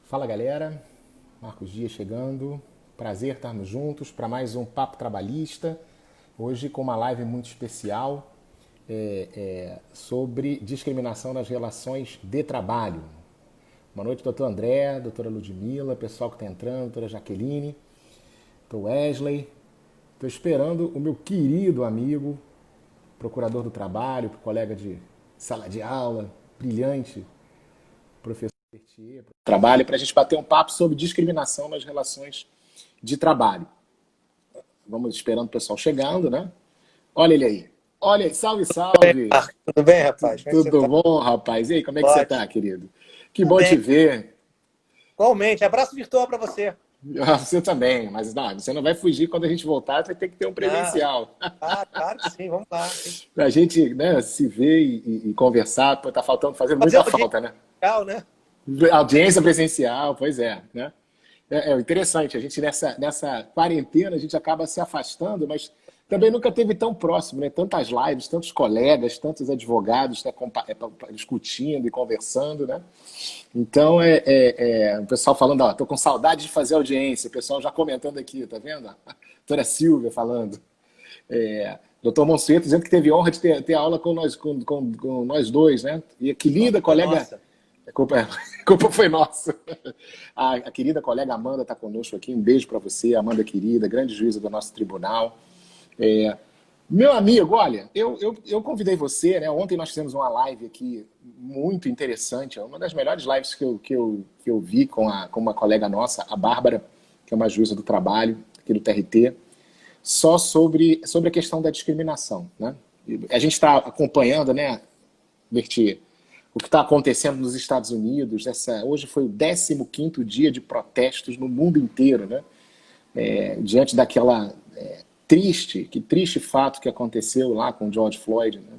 Fala galera, Marcos Dias chegando. Prazer estarmos juntos para mais um Papo Trabalhista. Hoje com uma live muito especial sobre discriminação nas relações de trabalho. Boa noite, doutor André, doutora Ludmila, pessoal que está entrando, doutora Jaqueline, doutor Wesley. Estou esperando o meu querido amigo, procurador do trabalho, colega de sala de aula, brilhante, professor trabalho, para a gente bater um papo sobre discriminação nas relações de trabalho. Vamos esperando o pessoal chegando, né? Olha ele aí. Olha aí, salve, salve! Tudo bem, rapaz? Como é que você Tudo tá? bom, rapaz? E aí, como é que você tá, Ótimo. querido? Que Tá bom te bem. ver. Igualmente. Abraço virtual para você. Ah, você também, mas não, você não vai fugir quando a gente voltar, você tem que ter um Não, presencial. claro que sim. Vamos lá. Pra gente, né, se ver e conversar, pô, tá faltando, fazendo Fazer muita audiência falta, né? legal, né? Audiência presencial, pois é, né? É interessante, a gente nessa quarentena a gente acaba se afastando, mas também nunca teve tão próximo, né? Tantas lives, tantos colegas, tantos advogados, né, discutindo e conversando, né? Então o pessoal falando, ó, tô com saudade de fazer audiência, o pessoal já comentando aqui, tá vendo? A doutora Silvia falando. Doutor Monsueto dizendo que teve honra de ter aula com nós dois, né? E que A linda culpa é colega. nossa. A culpa foi nossa. A querida colega Amanda está conosco aqui. Um beijo para você, Amanda querida, grande juíza do nosso tribunal. É, Meu amigo, olha, eu convidei você, né? Ontem nós fizemos uma live aqui muito interessante, uma das melhores lives que eu vi com uma colega nossa, a Bárbara, que é uma juíza do trabalho aqui do TRT, só sobre a questão da discriminação, né? A gente está acompanhando, né, Berti, o que está acontecendo nos Estados Unidos. Hoje foi o 15º dia de protestos no mundo inteiro, né? Diante daquela triste fato que aconteceu lá com George Floyd, né?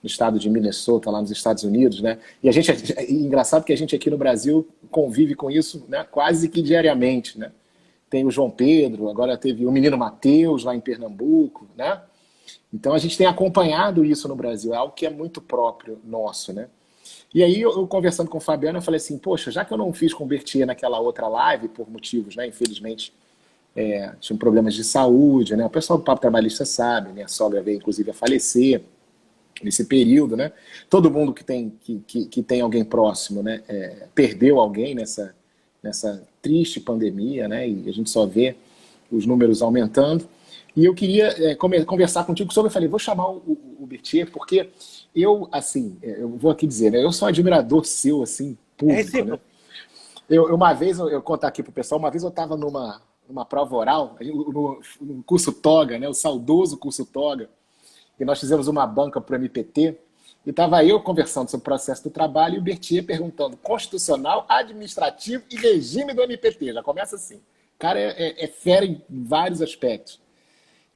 No estado de Minnesota, lá nos Estados Unidos, né? E a gente, engraçado que a gente aqui no Brasil convive com isso, né, quase que diariamente, né? Tem o João Pedro, agora teve o menino Mateus lá em Pernambuco, né? Então a gente tem acompanhado isso no Brasil, é algo que é muito próprio nosso, né? E aí eu conversando com o Fabiano, eu falei assim, poxa, já que eu não fiz com o Bertier naquela outra live, por motivos, né, infelizmente, tinha problemas de saúde, né? O pessoal do Papo Trabalhista sabe, minha sogra veio inclusive a falecer nesse período, né? Todo mundo que tem alguém próximo, né, perdeu alguém nessa triste pandemia, né? E a gente só vê os números aumentando. E eu queria conversar contigo sobre. Eu falei, vou chamar o Bertier, porque eu, assim, eu vou aqui dizer, né? Eu sou um admirador seu, assim, É público, né? recíproco. Uma vez, eu contar aqui pro pessoal, uma vez eu estava numa prova oral, no curso Toga, né? O saudoso curso Toga, e nós fizemos uma banca para o MPT, e estava eu conversando sobre o processo do trabalho e o Bertier perguntando constitucional, administrativo e regime do MPT. Já começa assim. O cara é fera em vários aspectos.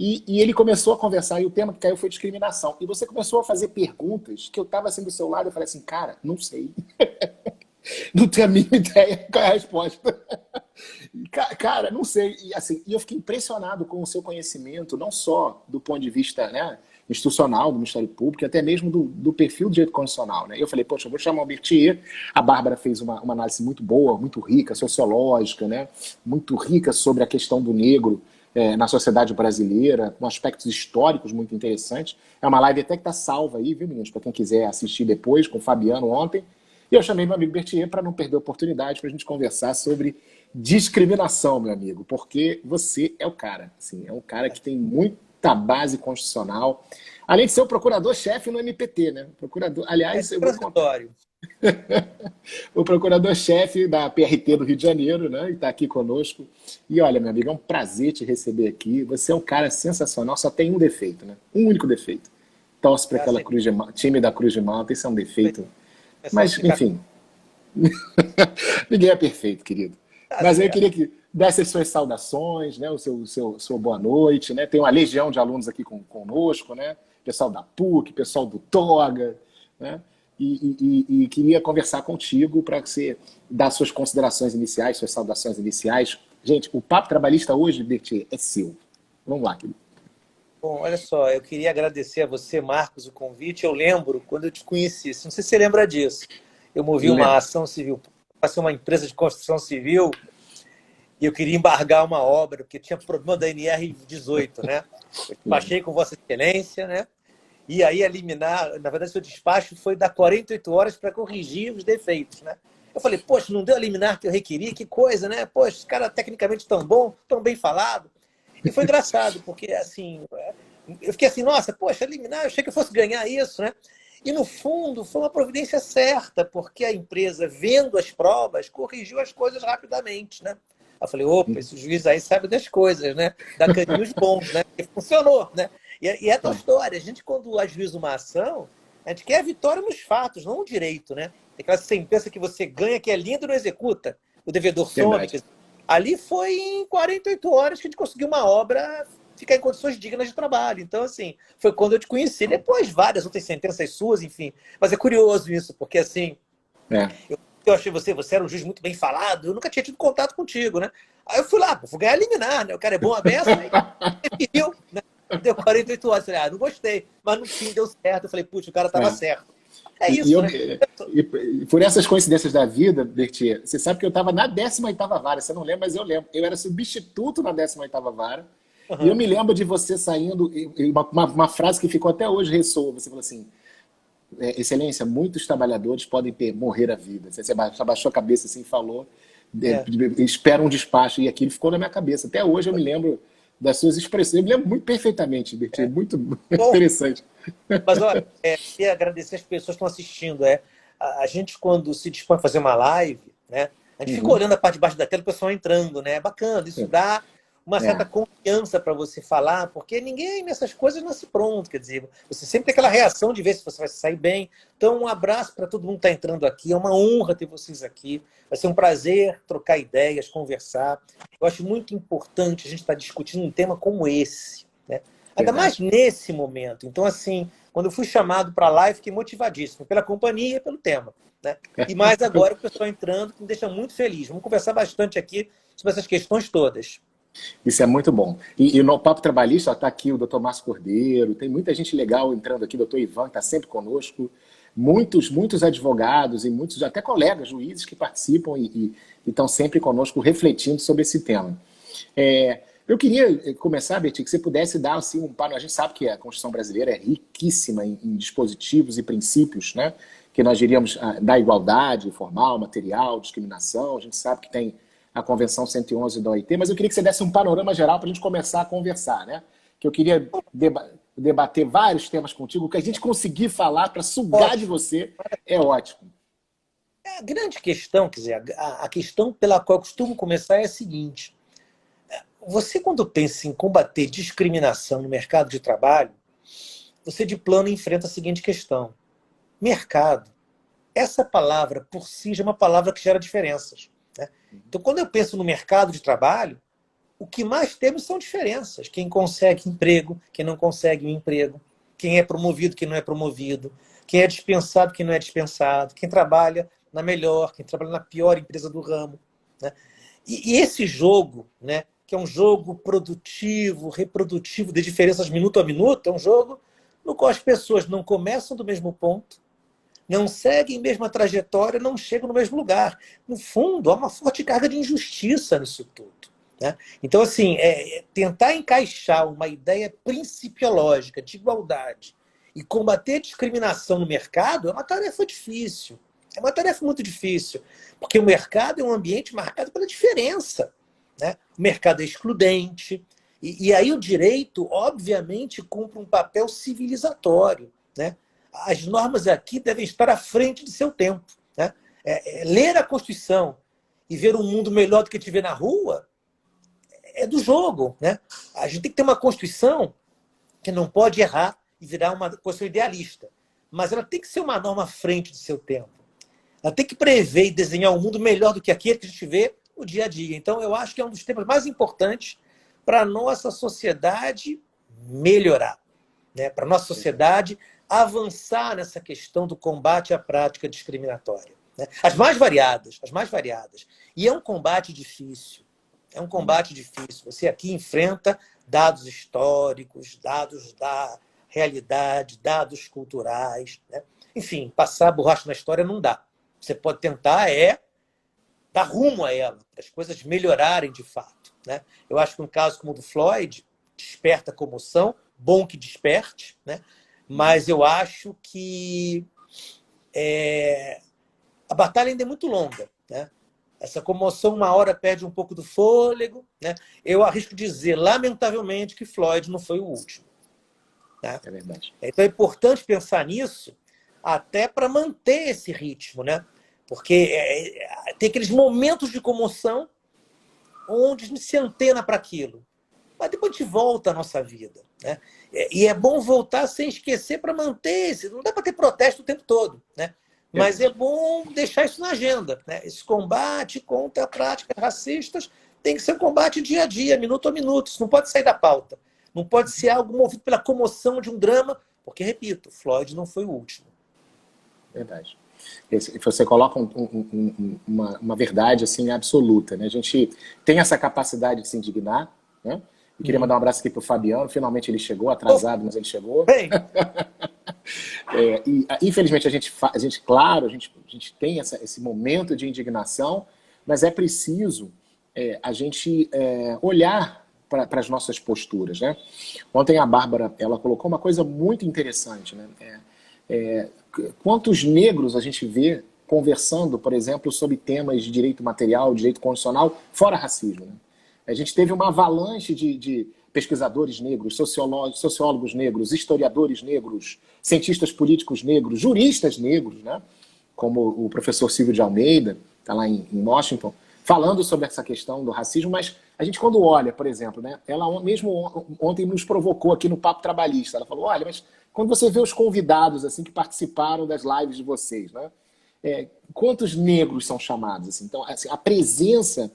E ele começou a conversar, e o tema que caiu foi discriminação. E você começou a fazer perguntas que eu estava assim do seu lado, eu falei assim, cara, não sei. Não tenho a mínima ideia qual é a resposta. Cara, não sei. E, assim, eu fiquei impressionado com o seu conhecimento, não só do ponto de vista, né, institucional do Ministério Público, até mesmo do perfil do direito constitucional. Né? Eu falei, poxa, eu vou chamar o Bertier. A Bárbara fez uma análise muito boa, muito rica, sociológica, né? Muito rica sobre a questão do negro na sociedade brasileira, com aspectos históricos muito interessantes. É uma live até que está salva aí, viu, meninos? Para quem quiser assistir depois, com o Fabiano ontem. E eu chamei meu amigo Bertier para não perder a oportunidade para a gente conversar sobre discriminação, meu amigo, porque você é o cara. Assim, é um cara que tem muita base constitucional, além de ser o procurador-chefe no MPT, né? Procurador, É aliás, eu vou contar. transitório. O procurador-chefe da PRT do Rio de Janeiro, né? E está aqui conosco. E olha, meu amigo, é um prazer te receber aqui. Você é um cara sensacional, só tem um defeito, né? Um único defeito. Torce para É aquela assim, time da Cruz de Malta, isso é um defeito. é só Mas, ficar. enfim, ninguém é perfeito, querido. Tá Mas aí eu certo. queria que desse as suas saudações, né? Sua boa noite, né? Tem uma legião de alunos aqui conosco, né? Pessoal da PUC, pessoal do Toga, né? E queria conversar contigo para você dar suas considerações iniciais, suas saudações iniciais. Gente, o Papo Trabalhista hoje, Berti, é seu. Vamos lá, querido. Bom, olha só, eu queria agradecer a você, Marcos, o convite. Eu lembro quando eu te conheci, não sei se você lembra disso. Eu movi uma Lembro. ação civil para ser uma empresa de construção civil e eu queria embargar uma obra, porque tinha problema da NR18, né? Eu despachei com Vossa Excelência, né? E aí eliminar, na verdade, seu despacho foi dar 48 horas para corrigir os defeitos, né? Eu falei, poxa, não deu a liminar que eu requeria, que coisa, né? Poxa, esse cara tecnicamente tão bom, tão bem falado. E foi engraçado, porque assim, eu fiquei assim, nossa, poxa, eliminar, eu achei que eu fosse ganhar isso, né? E no fundo foi uma providência certa, porque a empresa, vendo as provas, corrigiu as coisas rapidamente, né? Eu falei, opa, esse juiz aí sabe das coisas, né? Dá caminhos bons, né? E funcionou, né? E é tal história. A gente, quando ajuiza uma ação, a gente quer a vitória nos fatos, não o direito, né? Tem aquela sentença que você ganha, que é linda e não executa. O devedor some. Ali foi em 48 horas que a gente conseguiu uma obra ficar em condições dignas de trabalho. Então, assim, foi quando eu te conheci. Depois, várias outras sentenças suas, enfim. Mas é curioso isso, porque, assim, eu achei você era um juiz muito bem falado, eu nunca tinha tido contato contigo, né? Aí eu fui lá, vou ganhar liminar, né? O cara é bom a beça, aí viu, né? Deu 48 horas. Eu falei, não gostei. Mas no fim deu certo. Eu falei, putz, o cara estava certo. É isso, né? E por essas coincidências da vida, Bertie, você sabe que eu estava na 18ª vara, você não lembra, mas eu lembro. Eu era substituto na 18ª vara, e eu me lembro de você saindo, uma frase que ficou até hoje, ressoa, você falou assim, Excelência, muitos trabalhadores podem morrer a vida. Você abaixou a cabeça assim e falou, espera um despacho, e aquilo ficou na minha cabeça. Até hoje eu me lembro das suas expressões, eu me lembro muito perfeitamente, Bertie, muito interessante. Mas, olha, queria agradecer as pessoas que estão assistindo. A gente, quando se dispõe a fazer uma live, né, a gente fica olhando a parte de baixo da tela, o pessoal entrando, né? É bacana, isso dá uma certa confiança para você falar, porque ninguém nessas coisas nasce pronto, quer dizer, você sempre tem aquela reação de ver se você vai sair bem. Então, um abraço para todo mundo que está entrando aqui, é uma honra ter vocês aqui, vai ser um prazer trocar ideias, conversar. Eu acho muito importante a gente estar discutindo um tema como esse, né? Ainda mais nesse momento. Então, assim, quando eu fui chamado para a live, fiquei motivadíssimo pela companhia e pelo tema, né? E mais agora o pessoal entrando, que me deixa muito feliz. Vamos conversar bastante aqui sobre essas questões todas. Isso é muito bom. E no Papo Trabalhista está aqui o doutor Márcio Cordeiro, tem muita gente legal entrando aqui, o doutor Ivan, que está sempre conosco, muitos advogados e muitos até colegas, juízes que participam e estão sempre conosco refletindo sobre esse tema. Eu queria começar, Bertie, que você pudesse dar assim, um panorama. A gente sabe que a Constituição brasileira é riquíssima em dispositivos e princípios, né? Que nós diríamos da igualdade formal, material, discriminação. A gente sabe que tem a Convenção 111 da OIT, mas eu queria que você desse um panorama geral para a gente começar a conversar, né? Que eu queria debater vários temas contigo, o que a gente conseguir falar para sugar de você é ótimo. A grande questão, quer dizer, a questão pela qual eu costumo começar é a seguinte. Você, quando pensa em combater discriminação no mercado de trabalho, você de plano enfrenta a seguinte questão. Mercado. Essa palavra, por si, já é uma palavra que gera diferenças, né? Então, quando eu penso no mercado de trabalho, o que mais temos são diferenças. Quem consegue emprego, quem não consegue um emprego, quem é promovido, quem não é promovido, quem é dispensado, quem não é dispensado, quem trabalha na melhor, quem trabalha na pior empresa do ramo, né? E esse jogo, né, que é um jogo produtivo, reprodutivo, de diferenças minuto a minuto, é um jogo no qual as pessoas não começam do mesmo ponto, não seguem a mesma trajetória, não chegam no mesmo lugar. No fundo, há uma forte carga de injustiça nisso tudo, né? Então, assim, tentar encaixar uma ideia principiológica de igualdade e combater a discriminação no mercado é uma tarefa difícil. É uma tarefa muito difícil, porque o mercado é um ambiente marcado pela diferença, né? O mercado é excludente, e aí o direito, obviamente, cumpre um papel civilizatório, né? As normas aqui devem estar à frente de seu tempo, né? Ler a Constituição e ver um mundo melhor do que te vê na rua é do jogo, né? A gente tem que ter uma Constituição que não pode errar e virar uma Constituição idealista, mas ela tem que ser uma norma à frente de seu tempo. Ela tem que prever e desenhar um mundo melhor do que aquele que a gente vê no dia a dia. Então, eu acho que é um dos temas mais importantes para a nossa sociedade melhorar, né? Para a nossa sociedade avançar nessa questão do combate à prática discriminatória, né? As mais variadas, as mais variadas. E é um combate difícil. É um combate difícil. Você aqui enfrenta dados históricos, dados da realidade, dados culturais, né? Enfim, passar borracha na história não dá. Você pode tentar dar rumo a ela, para as coisas melhorarem de fato, né? Eu acho que um caso como o do Floyd desperta comoção, bom que desperte, né? Mas eu acho que a batalha ainda é muito longa, né? Essa comoção, uma hora, perde um pouco do fôlego, né? Eu arrisco dizer, lamentavelmente, que Floyd não foi o último, né? É verdade. Então é importante pensar nisso até para manter esse ritmo, né? Porque tem aqueles momentos de comoção onde a gente se antena para aquilo. Mas depois a gente volta à nossa vida, né? E é bom voltar sem esquecer para manter esse. Não dá para ter protesto o tempo todo, né? Mas é bom deixar isso na agenda, né? Esse combate contra práticas racistas tem que ser um combate dia a dia, minuto a minuto. Isso não pode sair da pauta. Não pode ser algo movido pela comoção de um drama, porque, repito, Floyd não foi o último. Verdade. Você coloca uma verdade assim absoluta, né? A gente tem essa capacidade de se indignar, né? E queria mandar um abraço aqui para o Fabiano. Finalmente ele chegou, atrasado, mas ele chegou. Bem. Infelizmente a gente claro, a gente tem esse momento de indignação, mas é preciso a gente olhar para as nossas posturas, né? Ontem a Bárbara ela colocou uma coisa muito interessante, né? Quantos negros a gente vê conversando, por exemplo, sobre temas de direito material, direito constitucional, fora racismo, né? A gente teve uma avalanche de pesquisadores negros, sociólogos negros, historiadores negros, cientistas políticos negros, juristas negros, né? Como o professor Silvio de Almeida, está lá em Washington, falando sobre essa questão do racismo, mas a gente quando olha, por exemplo, né? Ela mesmo ontem nos provocou aqui no Papo Trabalhista, ela falou, olha, mas quando você vê os convidados assim que participaram das lives de vocês, né? Quantos negros são chamados? Assim? Então, assim, a presença,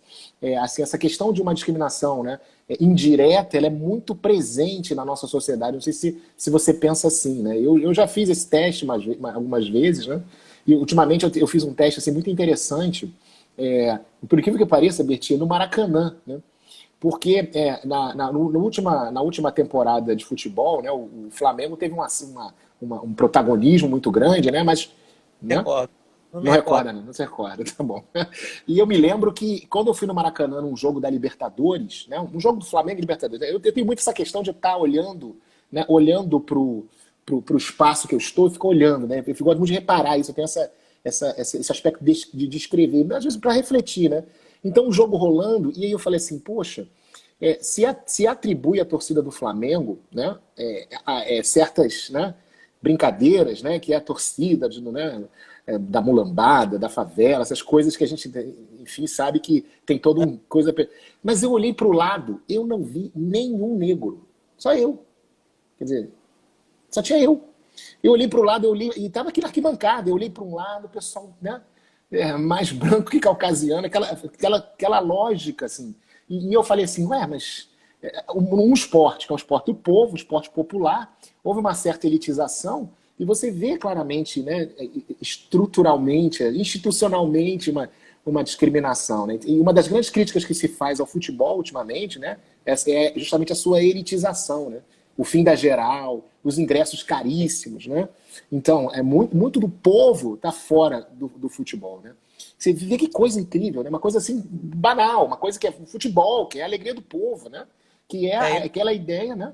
assim, essa questão de uma discriminação, né, indireta, ela é muito presente na nossa sociedade. Não sei se você pensa assim, né? Eu já fiz esse teste algumas vezes, né? E ultimamente eu fiz um teste assim, muito interessante, por incrível que pareça, Bertinho, no Maracanã, né? Porque na última temporada de futebol, né, o Flamengo teve um protagonismo muito grande, né? Mas né? Não recorda, né? Não se recorda, tá bom. E eu me lembro que quando eu fui no Maracanã num jogo da Libertadores, né? Um jogo do Flamengo e Libertadores, eu tenho muito essa questão de estar olhando, né? Olhando pro espaço que eu estou e fico olhando, né? Eu gosto muito de reparar isso, eu tenho esse aspecto de descrever, mas às vezes para refletir, né? Então o jogo rolando, e aí eu falei assim, poxa, se atribui à torcida do Flamengo, né? Certas, né? Brincadeiras, né? Que é a torcida, né? Da mulambada, da favela, essas coisas que a gente, enfim, sabe que tem toda uma coisa... Mas eu olhei para o lado, eu não vi nenhum negro. Só eu. Quer dizer, só tinha eu. Eu olhei para o lado, e estava aqui na arquibancada, eu olhei para um lado, o pessoal, né, mais branco que caucasiano, aquela lógica, assim. E eu falei assim, ué, mas um esporte, que é um esporte do povo, um esporte popular, houve uma certa elitização. E você vê claramente, né, estruturalmente, institucionalmente, uma discriminação. Né? E uma das grandes críticas que se faz ao futebol ultimamente, né, é justamente a sua elitização. Né? O fim da geral, os ingressos caríssimos. Né? Então, muito do povo está fora do futebol. Né? Você vê que coisa incrível, né? Uma coisa assim banal, uma coisa que é futebol, que é a alegria do povo, né? Que é aquela ideia, né?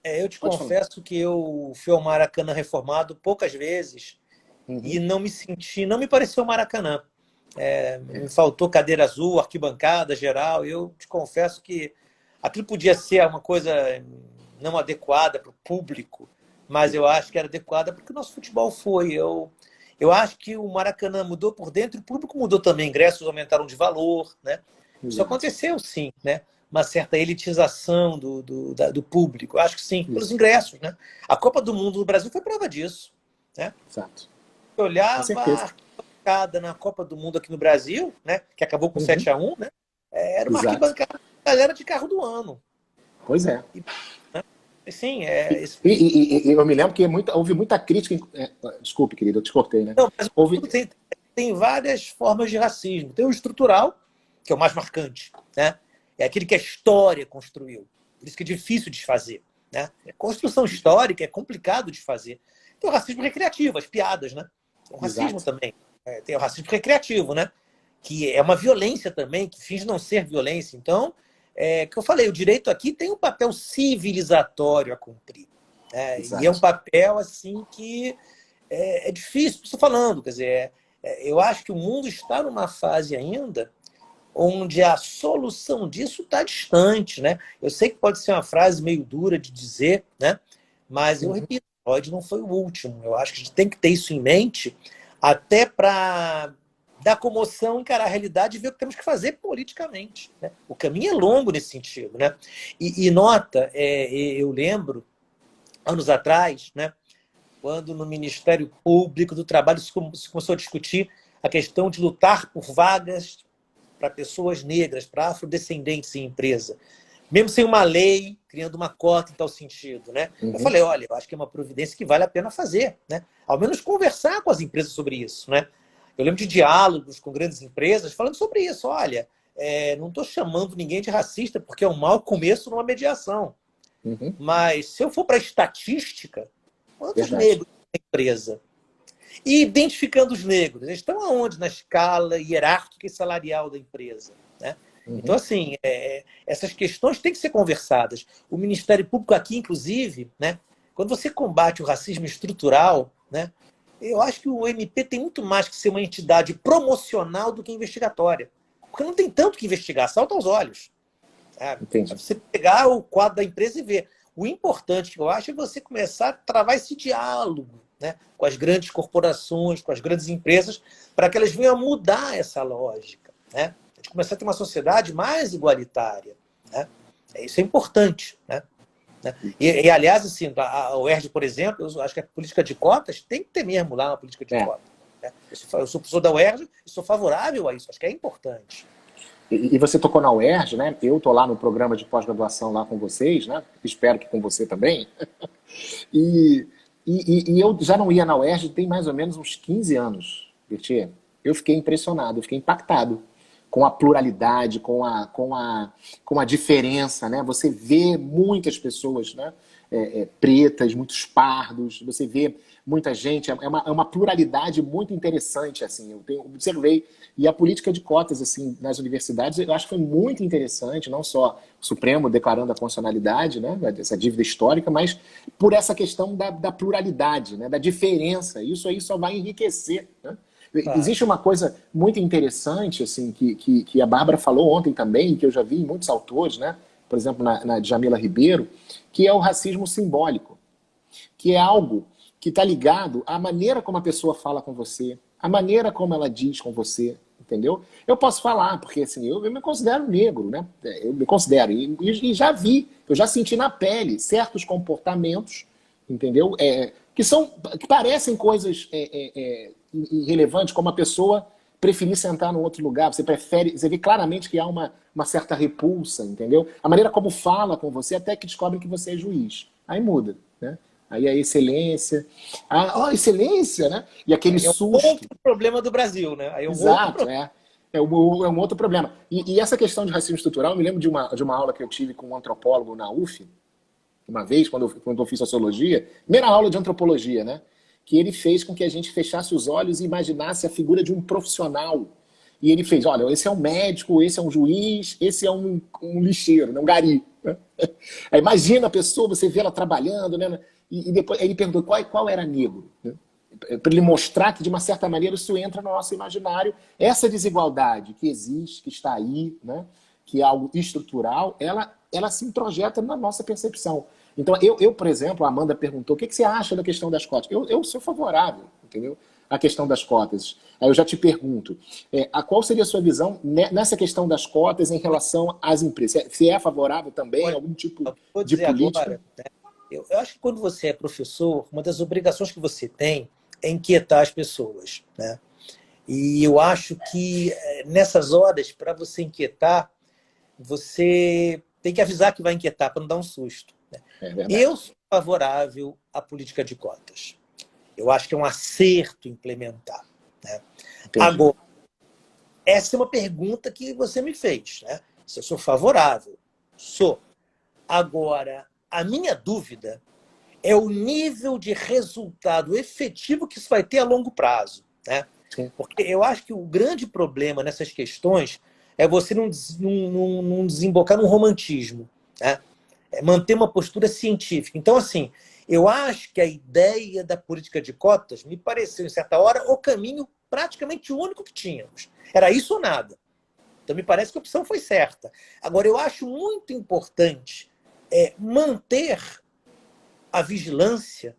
Eu te confesso que eu fui ao Maracanã reformado poucas vezes e não me pareceu Maracanã. Me faltou cadeira azul, arquibancada geral. Eu te confesso que aquilo podia ser uma coisa não adequada para o público, mas eu acho que era adequada porque o nosso futebol foi. Eu acho que o Maracanã mudou por dentro, o público mudou também, ingressos aumentaram de valor, né? Isso aconteceu, sim, né? Uma certa elitização do público. Eu acho que sim, pelos ingressos, né? A Copa do Mundo no Brasil foi prova disso, né? Exato. Eu olhava a arquibancada na Copa do Mundo aqui no Brasil, né? Que acabou com 7-1, né? Era uma arquibancada da galera de carro do ano. Pois é. Sim, e eu me lembro que houve muita crítica. Desculpe, querido, eu te cortei, né? Não, mas tem várias formas de racismo. Tem o estrutural, que é o mais marcante, né? É aquele que a história construiu. Por isso que é difícil de desfazer. Né? Construção histórica é complicado de fazer. Tem o racismo recreativo, as piadas, né? Tem o racismo também. Tem o racismo recreativo, né? que é uma violência também, que finge não ser violência. Então, que eu falei, o direito aqui tem um papel civilizatório a cumprir. E é um Exato. papel assim que é difícil, estou falando, quer dizer, eu acho que o mundo está numa fase ainda onde a solução disso está distante, né? Eu sei que pode ser uma frase meio dura de dizer, né? Mas eu Uhum. repito, Freud não foi o último. Eu acho que a gente tem que ter isso em mente até para dar comoção, encarar a realidade e ver o que temos que fazer politicamente, né? O caminho é longo nesse sentido, né? E nota, eu lembro, anos atrás, né? Quando no Ministério Público do Trabalho se começou a discutir a questão de lutar por vagas para pessoas negras, para afrodescendentes em empresa, mesmo sem uma lei, criando uma cota em tal sentido, né? Eu Uhum. falei, olha, eu acho que é uma providência que vale a pena fazer, né? Ao menos conversar com as empresas sobre isso, né? Eu lembro de diálogos com grandes empresas falando sobre isso. Olha, não estou chamando ninguém de racista, porque é um mau começo numa mediação. Uhum. Mas se eu for para a estatística, quantos Verdade. negros tem empresa? E identificando os negros, eles estão aonde na escala hierárquica e salarial da empresa, né? Então, Uhum. assim, essas questões têm que ser conversadas. O Ministério Público aqui, inclusive, né, quando você combate o racismo estrutural, né, eu acho que o MP tem muito mais que ser uma entidade promocional do que investigatória. Porque não tem tanto que investigar, salta aos olhos. É Entendi. você pegar o quadro da empresa e ver. O importante que eu acho é você começar a travar esse diálogo, né, com as grandes corporações, com as grandes empresas, para que elas venham a mudar essa lógica. Né? A gente começar a ter uma sociedade mais igualitária. Né? Isso é importante. Né? Aliás, assim, a UERJ, por exemplo, eu acho que a política de cotas tem que ter mesmo lá uma política de É. cotas. Né? Eu sou professor da UERJ e sou favorável a isso. Acho que é importante. E você tocou na UERJ, né? Eu tô lá no programa de pós-graduação lá com vocês, né? Espero que com você também. E, e eu já não ia na UERJ tem mais ou menos uns 15 anos, Bertier. Eu fiquei impressionado, eu fiquei impactado com a pluralidade, com a diferença, né? Você vê muitas pessoas, né? Pretas, muitos pardos, você vê muita gente, é uma pluralidade muito interessante, assim, eu observei. E a política de cotas, assim, nas universidades, eu acho que foi muito interessante, não só o Supremo declarando a constitucionalidade, né, essa dívida histórica, mas por essa questão da pluralidade, né, da diferença. Isso aí só vai enriquecer, né? Claro. Existe uma coisa muito interessante, assim, que a Bárbara falou ontem também, que eu já vi em muitos autores, né? Por exemplo, na Djamila Ribeiro, que é o racismo simbólico, que é algo que está ligado à maneira como a pessoa fala com você, à maneira como ela diz com você, entendeu? Eu posso falar, porque assim, eu me considero negro, né? Eu me considero, e já vi, eu já senti na pele certos comportamentos, entendeu? Que parecem coisas irrelevantes, como a pessoa preferir sentar no outro lugar, você vê claramente que há uma certa repulsa, entendeu? A maneira como fala com você, até que descobre que você é juiz. Aí muda, né? Aí a excelência, excelência, né? E aquele É um susto. outro problema do Brasil, né? Aí é um outro Exato, problema. é um outro problema. E essa questão de racismo estrutural, eu me lembro de uma aula que eu tive com um antropólogo na UF, uma vez, quando eu fiz sociologia, primeira aula de antropologia, né? Que ele fez com que a gente fechasse os olhos e imaginasse a figura de um profissional. E ele fez, olha, esse é um médico, esse é um juiz, esse é um lixeiro, né? Um gari. Né? Aí imagina a pessoa, você vê ela trabalhando, né? E depois ele perguntou qual era negro, né? Para ele mostrar que, de uma certa maneira, isso entra no nosso imaginário. Essa desigualdade que existe, que está aí, né? Que é algo estrutural, ela se introjeta na nossa percepção. Então, por exemplo, a Amanda perguntou o que você acha da questão das cotas. Eu sou favorável, entendeu? A questão das cotas. Aí eu já te pergunto, qual seria a sua visão nessa questão das cotas em relação às empresas? Você é favorável também a Olha, algum tipo eu vou de dizer política? agora, né? Eu acho que quando você é professor, uma das obrigações que você tem é inquietar as pessoas, né? E eu acho que nessas horas, para você inquietar, você tem que avisar que vai inquietar para não dar um susto. Né? É Eu verdade. sou favorável à política de cotas. Eu acho que é um acerto implementar. Né? Entendi. Agora, essa é uma pergunta que você me fez. Né? Se eu sou favorável, sou. Agora, a minha dúvida é o nível de resultado efetivo que isso vai ter a longo prazo. Né? Sim. Porque eu acho que o grande problema nessas questões é você não desembocar num romantismo, né? É manter uma postura científica. Então, assim, eu acho que a ideia da política de cotas me pareceu, em certa hora, o caminho praticamente único que tínhamos. Era isso ou nada. Então, me parece que a opção foi certa. Agora, eu acho muito importante manter a vigilância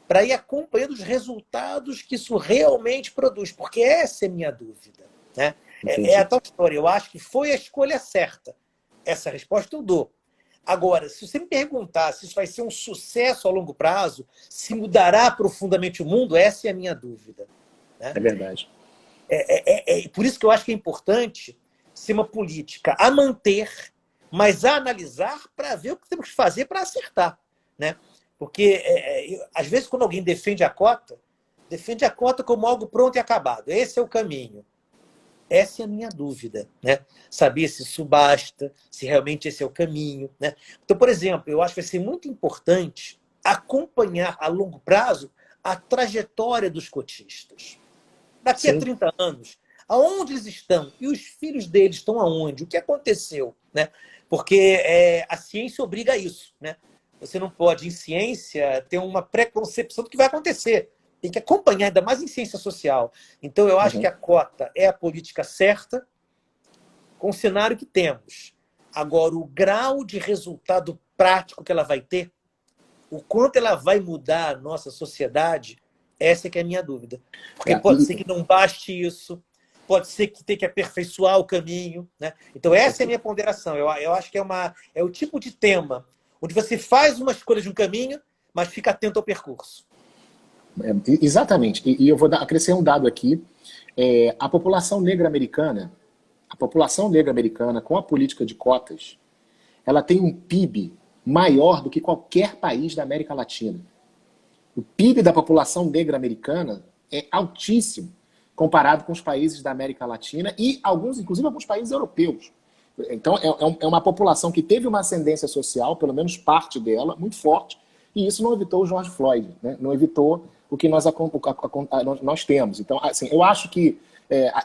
para ir acompanhando os resultados que isso realmente produz, porque essa é a minha dúvida, né? É a Entendi. tal história. Eu acho que foi a escolha certa. Essa resposta eu dou. Agora, se você me perguntar se isso vai ser um sucesso a longo prazo, se mudará profundamente o mundo, essa é a minha dúvida, né? É verdade. Por isso que eu acho que é importante ser uma política a manter, mas a analisar para ver o que temos que fazer para acertar, né? Porque, às vezes, quando alguém defende a cota como algo pronto e acabado. Esse é o caminho. Essa é a minha dúvida, né? Saber se isso basta, se realmente esse é o caminho, né? Então, por exemplo, eu acho que vai ser muito importante acompanhar a longo prazo a trajetória dos cotistas. Daqui a Sim. 30 anos, aonde eles estão? E os filhos deles estão aonde? O que aconteceu, né? Porque a ciência obriga a isso, né? Você não pode, em ciência, ter uma preconcepção do que vai acontecer. Tem que acompanhar, ainda mais em ciência social. Então, eu acho que Uhum. a cota é a política certa, com o cenário que temos. Agora, o grau de resultado prático que ela vai ter, o quanto ela vai mudar a nossa sociedade, essa é que é a minha dúvida. Porque É, pode ser que não baste isso, pode ser que tenha que aperfeiçoar o caminho, né? Então, essa é a minha ponderação. Eu acho que é o tipo de tema onde você faz uma escolha de um caminho, mas fica atento ao percurso. Exatamente. E eu vou acrescer um dado aqui. A população negra americana, com a política de cotas, ela tem um PIB maior do que qualquer país da América Latina. O PIB da população negra americana é altíssimo comparado com os países da América Latina e inclusive alguns países europeus. Então, é uma população que teve uma ascendência social, pelo menos parte dela, muito forte, e isso não evitou o George Floyd, né? Não evitou o que nós temos. Então, assim, eu acho que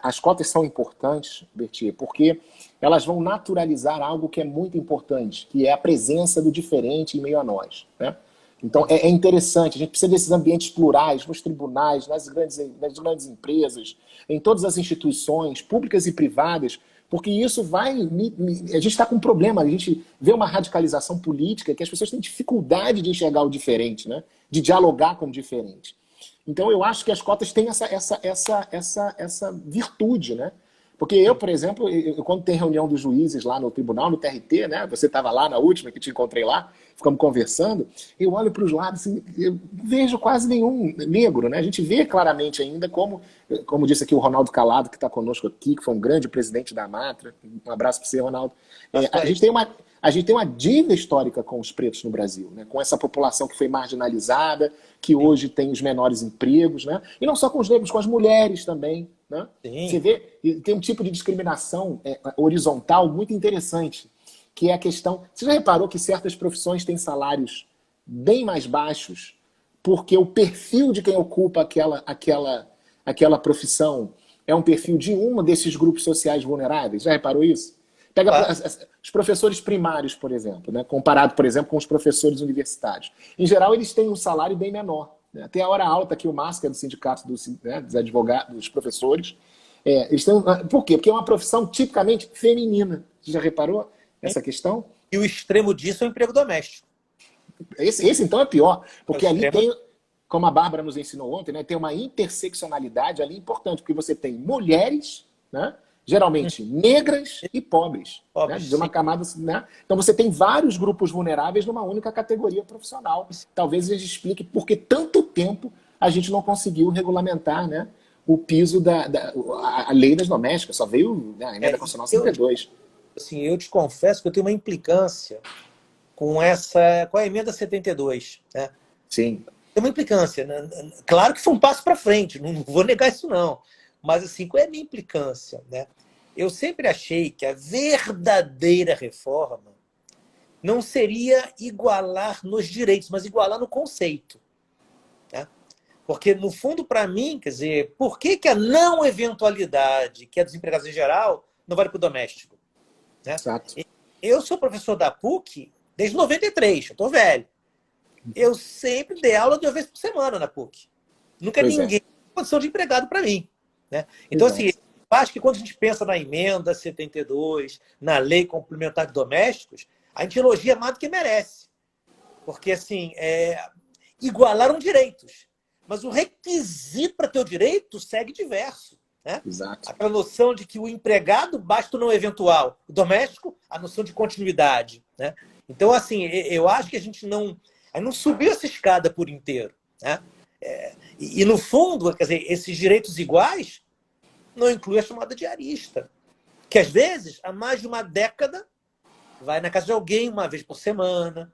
as cotas são importantes, Bertier, porque elas vão naturalizar algo que é muito importante, que é a presença do diferente em meio a nós, né? Então, é interessante, a gente precisa desses ambientes plurais, nos tribunais, nas grandes empresas, em todas as instituições, públicas e privadas, porque isso vai... A gente está com um problema, a gente vê uma radicalização política que as pessoas têm dificuldade de enxergar o diferente, né? De dialogar com o diferente. Então, eu acho que as cotas têm essa virtude, né? Porque eu, por exemplo, quando tem reunião dos juízes lá no tribunal, no TRT, né? Você estava lá na última, que te encontrei lá, ficamos conversando, eu olho para os lados, assim, eu não vejo quase nenhum negro, né? A gente vê claramente ainda como disse aqui o Ronaldo Calado, que está conosco aqui, que foi um grande presidente da Matra. Um abraço para você, Ronaldo. A gente tem uma dívida histórica com os pretos no Brasil, né? Com essa população que foi marginalizada, que hoje tem os menores empregos, né? E não só com os negros, com as mulheres também, né? Você Sim. vê, tem um tipo de discriminação horizontal muito interessante, que é a questão... Você já reparou que certas profissões têm salários bem mais baixos porque o perfil de quem ocupa aquela profissão é um perfil de um desses grupos sociais vulneráveis? Já reparou isso? Pega Claro. os professores primários, por exemplo, né? Comparado, por exemplo, com os professores universitários. Em geral, eles têm um salário bem menor, né? Tem a hora alta que o MAS, que é do sindicato dos advogados, dos professores, eles têm, por quê? Porque é uma profissão tipicamente feminina. Você já reparou essa questão? E o extremo disso é o emprego doméstico. Esse então é pior, É o porque ali extremo. tem, como a Bárbara nos ensinou ontem, né, tem uma interseccionalidade ali importante, porque você tem mulheres, né, geralmente negras e pobres, né, Pobres, de uma sim. camada, né? Então você tem vários grupos vulneráveis numa única categoria profissional. Talvez isso explique por que tanto tempo a gente não conseguiu regulamentar, né, o piso a lei das domésticas, só veio, né, a emenda constitucional Eu, 52. assim, eu te confesso que eu tenho uma implicância com a emenda 72, né? Sim. Tem uma implicância, né? Claro que foi um passo para frente, não vou negar isso não. Mas assim, qual é a minha implicância, né? Eu sempre achei que a verdadeira reforma não seria igualar nos direitos, mas igualar no conceito, né? Porque, no fundo, para mim, quer dizer, por que que a não eventualidade, que é dos empregados em geral, não vale para o doméstico? Né? Exato. Eu sou professor da PUC desde 93, eu estou velho. Eu sempre dei aula 2 vezes por semana na PUC. Nunca Pois é. ninguém tem condição de empregado para mim. Né? Então, assim, Exato. eu acho que quando a gente pensa na emenda 72, na lei complementar de domésticos, a gente elogia mais do que merece. Porque, assim, igualaram direitos. Mas o requisito para ter o direito segue diverso. Né? Exato. Aquela noção de que o empregado basta o não eventual. O doméstico, a noção de continuidade. Né? Então, assim, eu acho que a gente não subiu essa escada por inteiro. Né? E, no fundo, quer dizer, esses direitos iguais não incluem a chamada diarista, que às vezes, há mais de uma década, vai na casa de alguém uma vez por semana.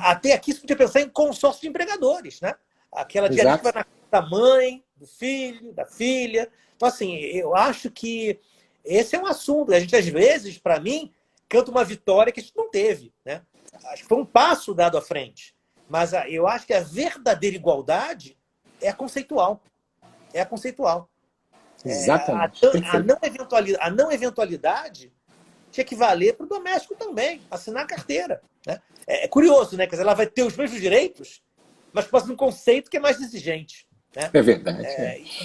Até aqui você podia pensar em consórcio de empregadores, né? Aquela diarista que vai na casa da mãe, do filho, da filha. Então, assim, eu acho que esse é um assunto. A gente, às vezes, para mim, canta uma vitória que a gente não teve. Né? Acho que foi um passo dado à frente. Mas eu acho que a verdadeira igualdade é conceitual. É a conceitual. Exatamente. A não eventualidade tinha que valer para o doméstico também, assinar a carteira. Né? É curioso, né? Quer dizer, ela vai ter os mesmos direitos, mas passa num conceito que é mais exigente. Né? É verdade.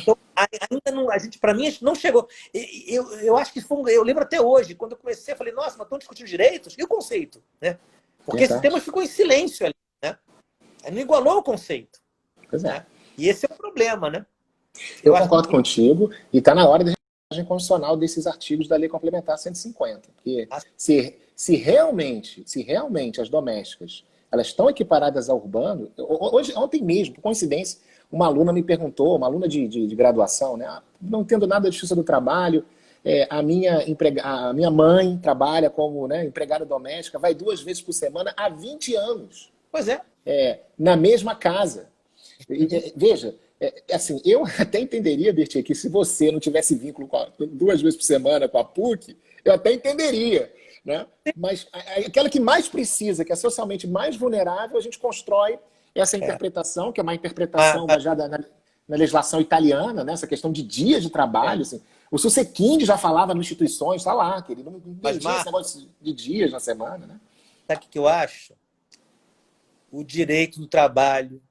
Então, ainda não, para mim, a gente não chegou. Eu acho que eu lembro até hoje, quando eu comecei, eu falei, nossa, mas estão discutindo direitos? E o conceito? Né? Porque esse tema ficou em silêncio ali. Né? Não igualou o conceito. Pois é. Né? E esse é o problema, né? Eu concordo contigo, e está na hora da gente constitucional desses artigos da Lei Complementar 150. Porque se realmente as domésticas elas estão equiparadas ao urbano, ontem mesmo, por coincidência, uma aluna me perguntou, uma aluna de graduação, né? Não entendo nada da justiça do trabalho, a minha mãe trabalha como, né, empregada doméstica, vai 2 vezes por semana há 20 anos. Pois é. Na mesma casa. Veja, assim, eu até entenderia, Bertie, que se você não tivesse vínculo 2 vezes por semana com a PUC, eu até entenderia. Né? Mas aquela que mais precisa, que é socialmente mais vulnerável, a gente constrói essa interpretação, que é uma interpretação baseada na legislação italiana, né? Essa questão de dias de trabalho. Assim. O Susequinde já falava nas instituições, está lá, que ele não entendia esse negócio de dias na semana. Né? Sabe o que eu acho? O direito do trabalho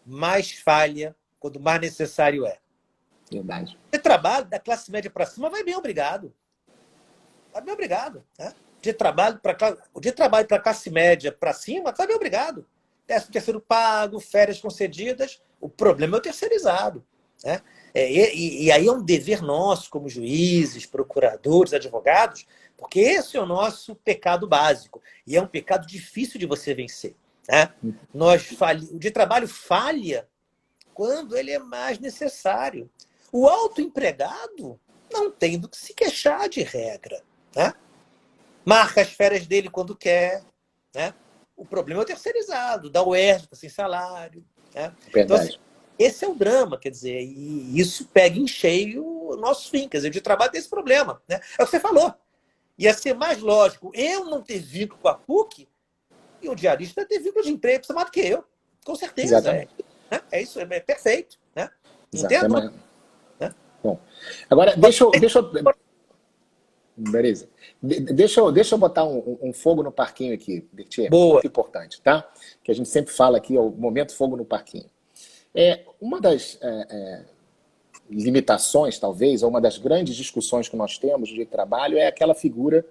mais falha quando mais necessário é. Verdade. O trabalho da classe média para cima vai bem obrigado. Vai bem obrigado. Né? O dia de trabalho para a classe média para cima vai bem obrigado. 13º pago, férias concedidas. O problema é o terceirizado. Né? E aí é um dever nosso, como juízes, procuradores, advogados, porque esse é o nosso pecado básico. E é um pecado difícil de você vencer. Né? O de trabalho falha quando ele é mais necessário. O autoempregado não tem do que se queixar de regra. Né? Marca as férias dele quando quer. Né? O problema é o terceirizado, dá o ERG sem salário. Né? Então, assim, esse é o drama, quer dizer, e isso pega em cheio o nosso fim. Quer dizer, o de trabalho tem esse problema. Né? É o que você falou. Ia ser mais lógico eu não ter vínculo com a PUC e o diarista ter vínculo de emprego mais do que eu. Com certeza. É isso, é perfeito. Né? Entendo. Né? Bom, agora deixa eu... Beleza. Deixa eu botar um fogo no parquinho aqui, Bertie. Boa. Muito importante, tá? Que a gente sempre fala aqui, é o momento fogo no parquinho. Uma das limitações, talvez, ou uma das grandes discussões que nós temos no direito do trabalho é aquela figura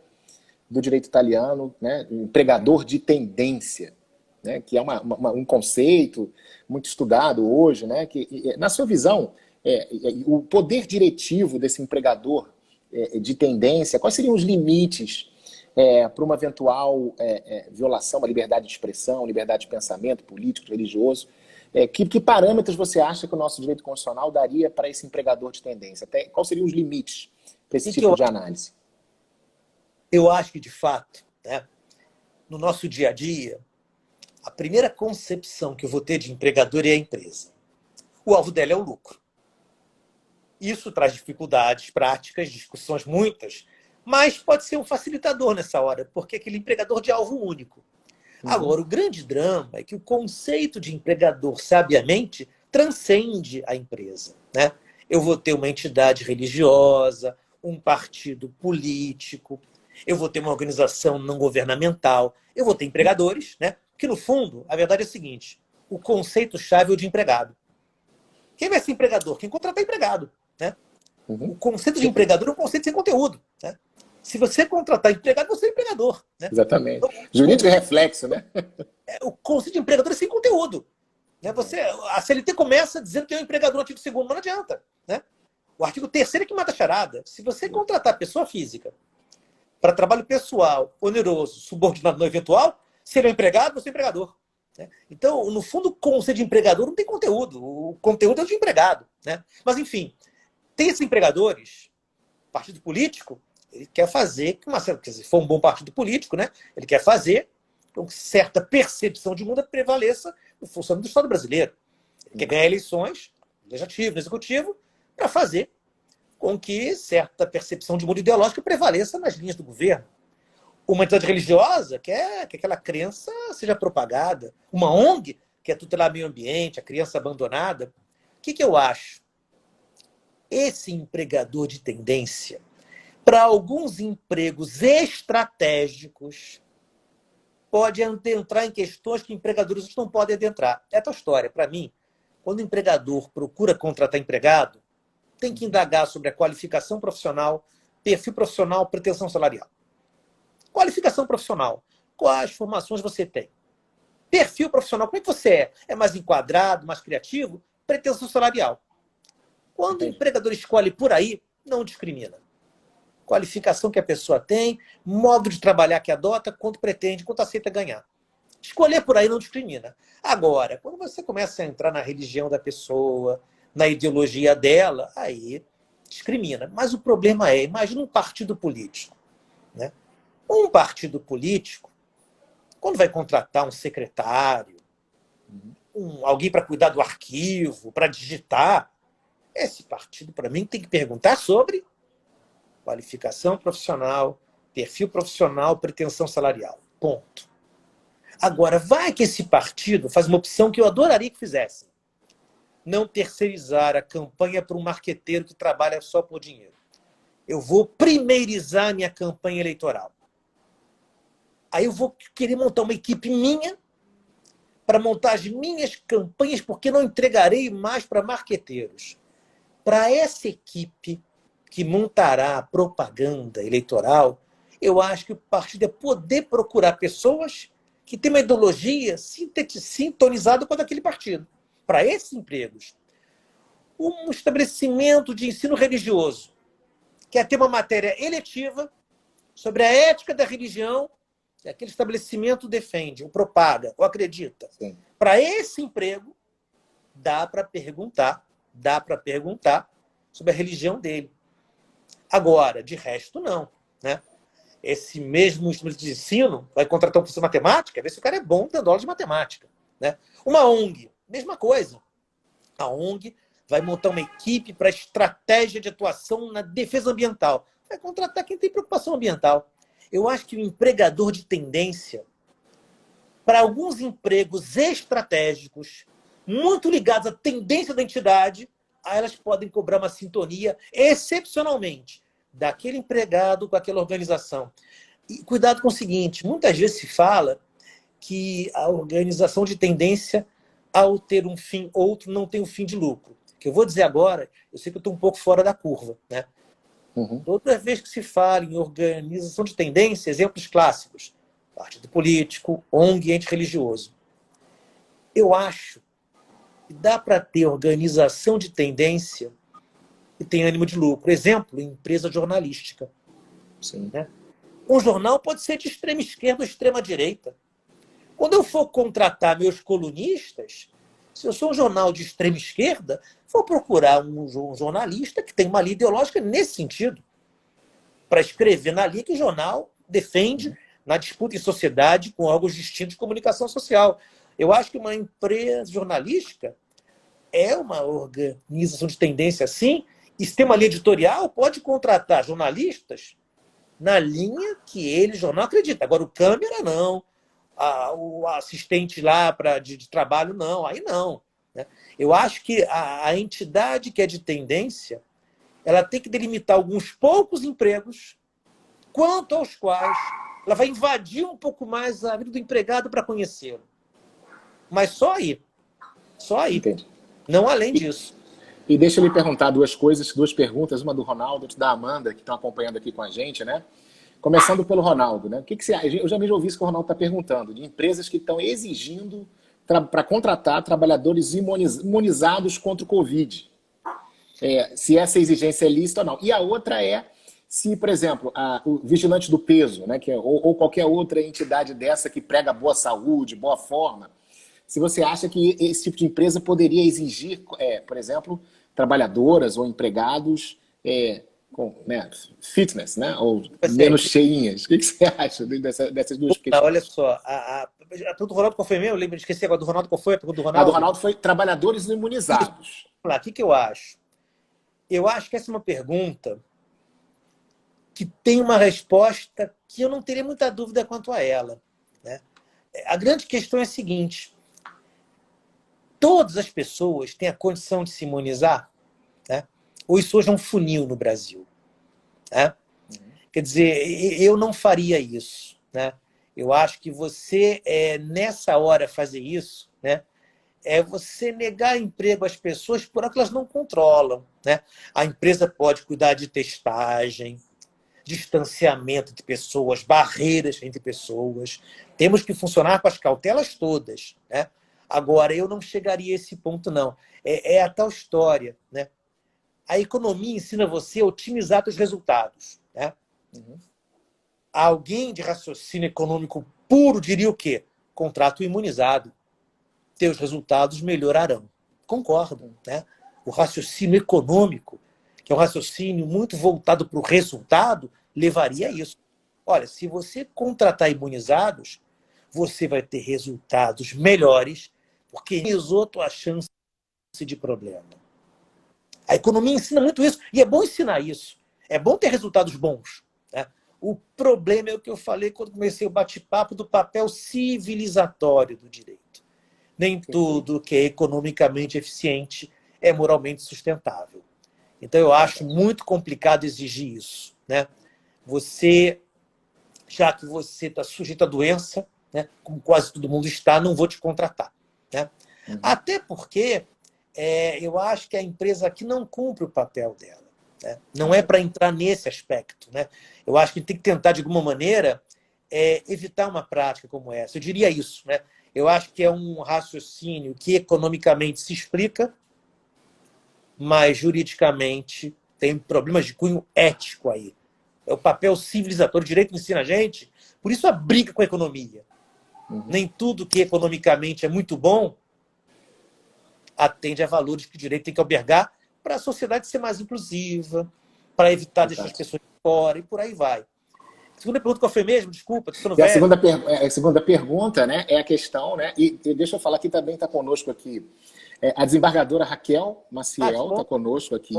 do direito italiano, né, empregador de tendência, né, que é um conceito muito estudado hoje, né, que, na sua visão, o poder diretivo desse empregador de tendência, quais seriam os limites para uma eventual violação à liberdade de expressão, liberdade de pensamento político, religioso? Que parâmetros você acha que o nosso direito constitucional daria para esse empregador de tendência? Quais seriam os limites para esse tipo de análise? Eu acho que, de fato, né, no nosso dia a dia, a primeira concepção que eu vou ter de empregador é a empresa. O alvo dela é o lucro. Isso traz dificuldades práticas, discussões muitas, mas pode ser um facilitador nessa hora, porque é aquele empregador de alvo único. Agora, o grande drama é que o conceito de empregador, sabiamente, transcende a empresa, né? Eu vou ter uma entidade religiosa, um partido político, eu vou ter uma organização não governamental, eu vou ter empregadores, né? Que, no fundo, a verdade é a seguinte, o conceito-chave é o de empregado. Quem vai ser empregador? Quem contratar empregado, né? O conceito de empregador é um conceito sem conteúdo, né? Se você contratar empregado, você é empregador, né? Exatamente. Então, Jurídico é reflexo, né? o conceito de empregador é sem conteúdo. Né? A CLT começa dizendo que é um empregador no artigo 2º, mas não adianta. Né? O artigo 3º é que mata a charada. Se você contratar pessoa física para trabalho pessoal, oneroso, subordinado não eventual, se ele é um empregado, você é empregador. Né? Então, no fundo, o conceito de empregador não tem conteúdo. O conteúdo é o de empregado. Né? Mas, enfim, tem esses empregadores, partido político, ele quer fazer que uma certa, se for um bom partido político, né? Ele quer fazer com que certa percepção de mundo prevaleça no funcionamento do Estado brasileiro. Ele quer ganhar eleições, no legislativo, no executivo, para fazer com que certa percepção de mundo ideológica prevaleça nas linhas do governo. Uma entidade religiosa quer que aquela crença seja propagada. Uma ONG quer tutelar meio ambiente, a criança abandonada. O que eu acho? Esse empregador de tendência, para alguns empregos estratégicos, pode adentrar em questões que empregadores não podem adentrar. É a tua história. Para mim, quando o empregador procura contratar empregado, tem que indagar sobre a qualificação profissional, perfil profissional, pretensão salarial. Qualificação profissional. Quais formações você tem? Perfil profissional. Como é que você é? É mais enquadrado, mais criativo? Pretensão salarial. Quando o empregador escolhe por aí, não discrimina. Qualificação que a pessoa tem, modo de trabalhar que adota, quanto pretende, quanto aceita ganhar. Escolher por aí não discrimina. Agora, quando você começa a entrar na religião da pessoa, na ideologia dela, aí discrimina. Mas o problema é, imagina um partido político. Né? Um partido político, quando vai contratar um secretário, alguém para cuidar do arquivo, para digitar, esse partido, para mim, tem que perguntar sobre qualificação profissional, perfil profissional, pretensão salarial. Ponto. Agora, vai que esse partido faz uma opção que eu adoraria que fizesse. Não terceirizar a campanha para um marqueteiro que trabalha só por dinheiro. Eu vou primeirizar minha campanha eleitoral. Aí eu vou querer montar uma equipe minha para montar as minhas campanhas, porque não entregarei mais para marqueteiros. Para essa equipe que montará a propaganda eleitoral, eu acho que o partido é poder procurar pessoas que têm uma ideologia sintonizada com a daquele partido. Para esses empregos. Um estabelecimento de ensino religioso quer ter uma matéria eletiva sobre a ética da religião que aquele estabelecimento defende, ou propaga, ou acredita. Para esse emprego, dá para perguntar sobre a religião dele. Agora, de resto, não. Né? Esse mesmo instrumento de ensino vai contratar um professor de matemática, ver se o cara é bom dando aula de matemática. Né? Uma ONG, mesma coisa. A ONG vai montar uma equipe para estratégia de atuação na defesa ambiental. Vai contratar quem tem preocupação ambiental. Eu acho que o empregador de tendência, para alguns empregos estratégicos, muito ligados à tendência da entidade, aí elas podem cobrar uma sintonia, excepcionalmente, daquele empregado com aquela organização. E cuidado com o seguinte, muitas vezes se fala que a organização de tendência, ao ter um fim outro, não tem um fim de lucro. O que eu vou dizer agora, eu sei que eu estou um pouco fora da curva. Né? Toda vez que se fala em organização de tendência, exemplos clássicos, partido político, ONG, ente religioso. Eu acho que dá para ter organização de tendência que tem ânimo de lucro. Exemplo, empresa jornalística. Sim. Né? Um jornal pode ser de extrema esquerda ou extrema direita. Quando eu for contratar meus colunistas, se eu sou um jornal de extrema esquerda, vou procurar um jornalista que tem uma linha ideológica nesse sentido, para escrever na linha que o jornal defende na disputa em sociedade com órgãos distintos de comunicação social. Eu acho que uma empresa jornalística é uma organização de tendência assim, e se tem uma linha editorial, pode contratar jornalistas na linha que ele, jornal, acredita. Agora, o câmera, não. O assistente lá de trabalho, não. Aí não. né? Eu acho que a entidade que é de tendência, ela tem que delimitar alguns poucos empregos, quanto aos quais ela vai invadir um pouco mais a vida do empregado para conhecê-lo. Mas só aí. Só aí. Entendi. Não além disso. E deixa eu lhe perguntar duas coisas, duas perguntas, uma do Ronaldo, outra da Amanda, que estão acompanhando aqui com a gente, né? Começando pelo Ronaldo, né? O que você acha? Eu já ouvi isso que o Ronaldo está perguntando, de empresas que estão exigindo para contratar trabalhadores imunizados contra o Covid. Se essa exigência é lícita ou não. E a outra é se, por exemplo, o vigilante do peso, né, ou qualquer outra entidade dessa que prega boa saúde, boa forma, se você acha que esse tipo de empresa poderia exigir, por exemplo, trabalhadoras ou empregados com fitness, né, ou menos cheinhas. O que você acha dessas duas questões? Olha só, a pergunta do Ronaldo qual foi mesmo? Eu lembro de esquecer agora do Ronaldo, qual foi a pergunta do A Ronaldo? do Ronaldo foi trabalhadores imunizados. Vamos lá, o que eu acho? Eu acho que essa é uma pergunta que tem uma resposta que eu não teria muita dúvida quanto a ela, né? A grande questão é a seguinte: todas as pessoas têm a condição de se imunizar, né? Ou isso hoje é um funil no Brasil, né? Quer dizer, eu não faria isso, né? Eu acho que você, nessa hora, fazer isso, né, é você negar emprego às pessoas por algo que elas não controlam, né? A empresa pode cuidar de testagem, distanciamento de pessoas, barreiras entre pessoas. Temos que funcionar com as cautelas todas, né? Agora, eu não chegaria a esse ponto, não. É a tal história, né? A economia ensina você a otimizar seus resultados, né? Alguém de raciocínio econômico puro diria o quê? Contrato imunizado. Teus resultados melhorarão. Concordo, né? O raciocínio econômico, que é um raciocínio muito voltado para o resultado, levaria a isso. Olha, se você contratar imunizados, você vai ter resultados melhores, porque minimizou a chance de problema. A economia ensina muito isso, e é bom ensinar isso. É bom ter resultados bons, né? O problema é o que eu falei quando comecei o bate-papo do papel civilizatório do direito. Nem tudo que é economicamente eficiente é moralmente sustentável. Então, eu acho muito complicado exigir isso, né? Você, já que você está sujeito à doença, né, como quase todo mundo está, não vou te contratar, né? Até porque eu acho que a empresa aqui não cumpre o papel dela, né? Não é para entrar nesse aspecto, né? Eu acho que tem que tentar, de alguma maneira, evitar uma prática como essa. Eu diria isso, né? Eu acho que é um raciocínio que economicamente se explica, mas juridicamente tem problemas de cunho ético aí. É o papel civilizatório. O direito ensina a gente, por isso a briga com a economia. Nem tudo que economicamente é muito bom atende a valores que o direito tem que albergar para a sociedade ser mais inclusiva, para evitar deixar as pessoas de fora, e por aí vai. A segunda pergunta qual foi mesmo? Desculpa, estou ficando velho. A segunda pergunta, né, é a questão, né, e deixa eu falar que também está conosco aqui a desembargadora Raquel Maciel, está conosco aqui,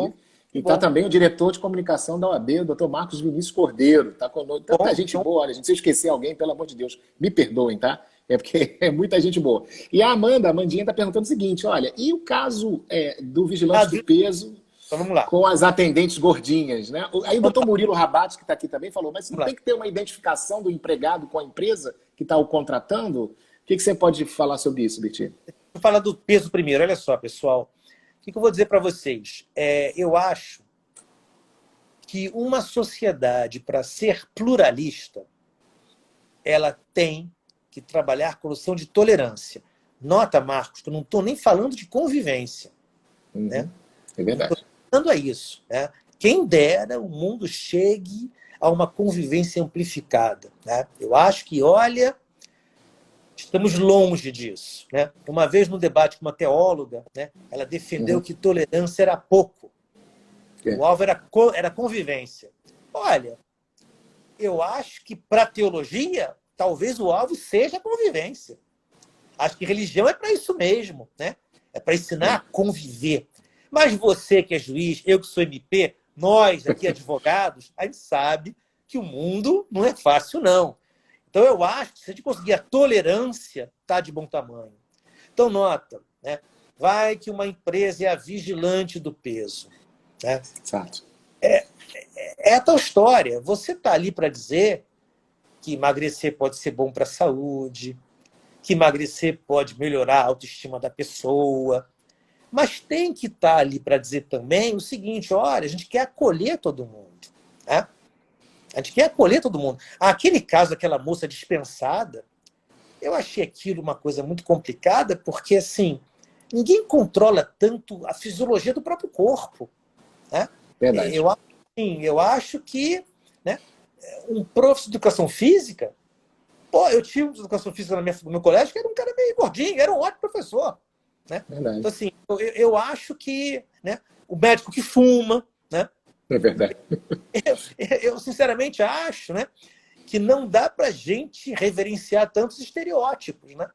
e está também o diretor de comunicação da OAB, o doutor Marcos Vinícius Cordeiro, está conosco. Tanta gente boa, olha, gente, se eu esquecer alguém, pelo amor de Deus, me perdoem, tá? É porque é muita gente boa. E a Amandinha está perguntando o seguinte, olha, e o caso do vigilante do peso... Então, vamos lá. Com as atendentes gordinhas, né? Aí o doutor Murilo Rabatos, que está aqui também, falou, mas não tem que ter uma identificação do empregado com a empresa que está o contratando? O que você pode falar sobre isso, Bertinho? Vou falar do peso primeiro. Olha só, pessoal. O que eu vou dizer para vocês? Eu acho que uma sociedade, para ser pluralista, ela tem que trabalhar com noção de tolerância. Nota, Marcos, que eu não estou nem falando de convivência. Né? É verdade. A isso, né? Quem dera o mundo chegue a uma convivência amplificada, né? Eu acho que, olha, estamos longe disso, né? Uma vez num debate com uma teóloga, né, ela defendeu que tolerância era pouco. O alvo era convivência. Olha, eu acho que para a teologia, talvez o alvo seja a convivência. Acho que religião é para isso mesmo, né? É para ensinar a conviver. Mas você que é juiz, eu que sou MP, nós aqui advogados, a gente sabe que o mundo não é fácil, não. Então eu acho que se a gente conseguir a tolerância, está de bom tamanho. Então nota, né? vai que uma empresa é a vigilante do peso. Né? Exato. É a tal história. Você está ali para dizer que emagrecer pode ser bom para a saúde, que emagrecer pode melhorar a autoestima da pessoa, mas tem que estar ali para dizer também o seguinte: olha, a gente quer acolher todo mundo. Né? A gente quer acolher todo mundo. Aquele caso daquela moça dispensada, eu achei aquilo uma coisa muito complicada, porque assim, ninguém controla tanto a fisiologia do próprio corpo. Né? Verdade. Eu acho que, né, um professor de educação física, pô, eu tinha um de educação física no meu colégio que era um cara meio gordinho, era um ótimo professor. Né? Verdade. Então, assim, eu acho que, né, o médico que fuma, né, É verdade. eu sinceramente acho, né, que não dá para a gente reverenciar tantos estereótipos. Né?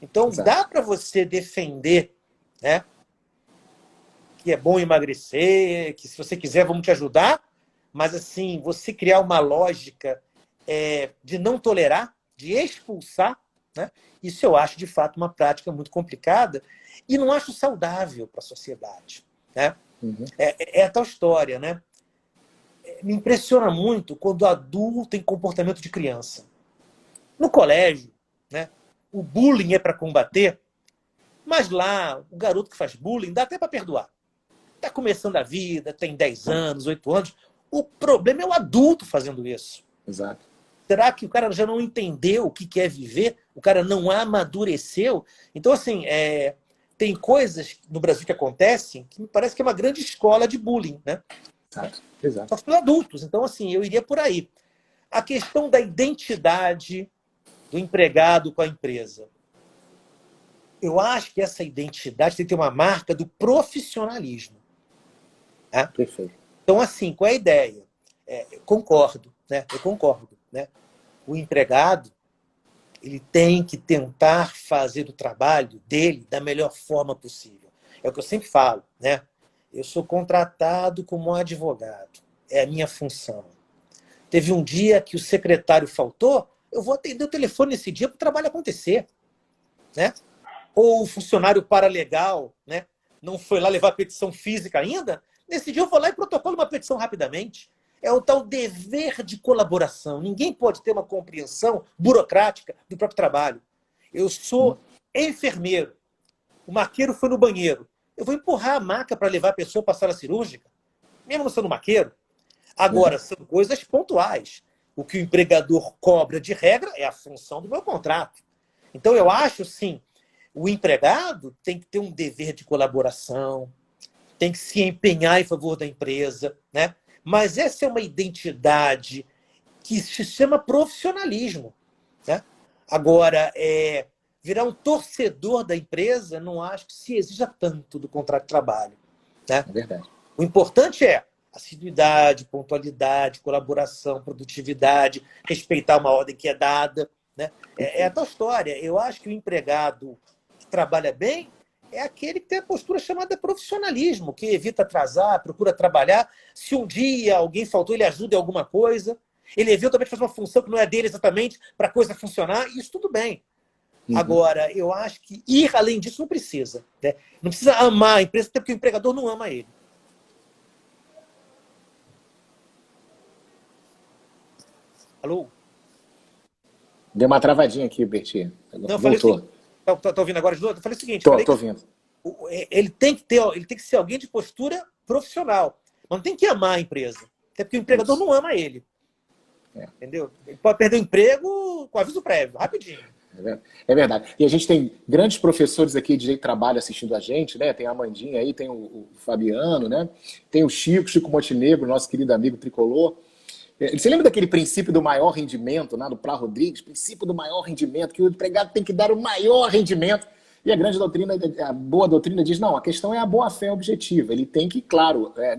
Então, Exato. dá para você defender, né, que é bom emagrecer, que se você quiser vamos te ajudar, mas assim, você criar uma lógica de não tolerar, de expulsar, né? Isso eu acho de fato uma prática muito complicada e não acho saudável para a sociedade. Né? Uhum. É a tal história, né? Me impressiona muito quando o adulto tem comportamento de criança. No colégio, né, o bullying é para combater, mas lá o garoto que faz bullying dá até para perdoar. Está começando a vida, tem 10 anos, 8 anos. O problema é o adulto fazendo isso. Exato. Será que o cara já não entendeu o que é viver? O cara não amadureceu? Então, assim, tem coisas no Brasil que acontecem que me parece que é uma grande escola de bullying, né? Exato. Exato. Só que para adultos. Então, assim, eu iria por aí. A questão da identidade do empregado com a empresa. Eu acho que essa identidade tem que ter uma marca do profissionalismo. Né? Perfeito. Então, assim, qual é a ideia? Eu concordo, né? Eu concordo, né? O empregado, ele tem que tentar fazer o trabalho dele da melhor forma possível. É o que eu sempre falo, né? Eu sou contratado como advogado. É a minha função. Teve um dia que o secretário faltou, eu vou atender o telefone nesse dia para o trabalho acontecer. Né? Ou o funcionário paralegal, né, não foi lá levar a petição física ainda, nesse dia eu vou lá e protocolo uma petição rapidamente. É o tal dever de colaboração. Ninguém pode ter uma compreensão burocrática do próprio trabalho. Eu sou enfermeiro. O maqueiro foi no banheiro. Eu vou empurrar a maca para levar a pessoa para a sala cirúrgica, mesmo não sendo maqueiro. Agora, são coisas pontuais. O que o empregador cobra de regra é a função do meu contrato. Então, eu acho, sim, o empregado tem que ter um dever de colaboração, tem que se empenhar em favor da empresa, né? Mas essa é uma identidade que se chama profissionalismo. Né? Agora, virar um torcedor da empresa, não acho que se exija tanto do contrato de trabalho. Né? É verdade. O importante é assiduidade, pontualidade, colaboração, produtividade, respeitar uma ordem que é dada. Né? É a tal história. Eu acho que o empregado que trabalha bem é aquele que tem a postura chamada profissionalismo, que evita atrasar, procura trabalhar. Se um dia alguém faltou, ele ajuda em alguma coisa. Ele eventualmente faz uma função que não é dele exatamente para a coisa funcionar. Isso tudo bem. Agora, eu acho que ir além disso não precisa. Né? Não precisa amar a empresa, até porque o empregador não ama ele. Alô? Deu uma travadinha aqui, Berti. Não, eu falei Voltou. o seguinte, tá ouvindo agora de novo? Eu falei o seguinte, Tô ouvindo. ele tem que ser alguém de postura profissional. Mas não tem que amar a empresa. Até porque o empregador não ama ele. Entendeu? Ele pode perder o emprego com aviso prévio, rapidinho. É verdade. E a gente tem grandes professores aqui de direito de trabalho assistindo a gente, né? Tem a Amandinha aí, tem o Fabiano, né? Tem o Chico Montenegro, nosso querido amigo tricolor. Você lembra daquele princípio do maior rendimento, né, do Plá Rodrigues? Princípio do maior rendimento, que o empregado tem que dar o maior rendimento. E a grande doutrina, a boa doutrina diz, não, a questão é a boa-fé objetiva. Ele tem que, claro, né,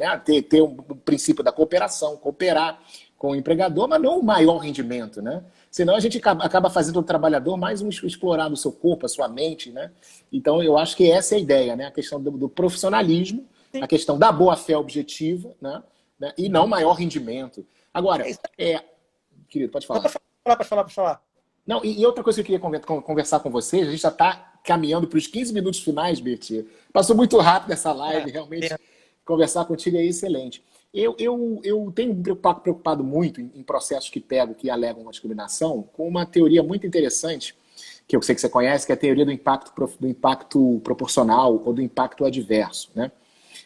ter um princípio da cooperação, cooperar com o empregador, mas não o maior rendimento, né? Senão a gente acaba fazendo o trabalhar mais explorar o seu corpo, a sua mente, né? Então eu acho que essa é a ideia, né? A questão do profissionalismo, sim, a questão da boa-fé objetiva, né? E não maior rendimento. Agora, querido, pode falar. Pode falar. Não, e outra coisa que eu queria conversar com vocês, a gente já está caminhando para os 15 minutos finais, Berti. Passou muito rápido essa live, realmente conversar contigo é excelente. Eu tenho me preocupado muito em processos que pego, que alegam uma discriminação, com uma teoria muito interessante, que eu sei que você conhece, que é a teoria do impacto proporcional ou do impacto adverso, né?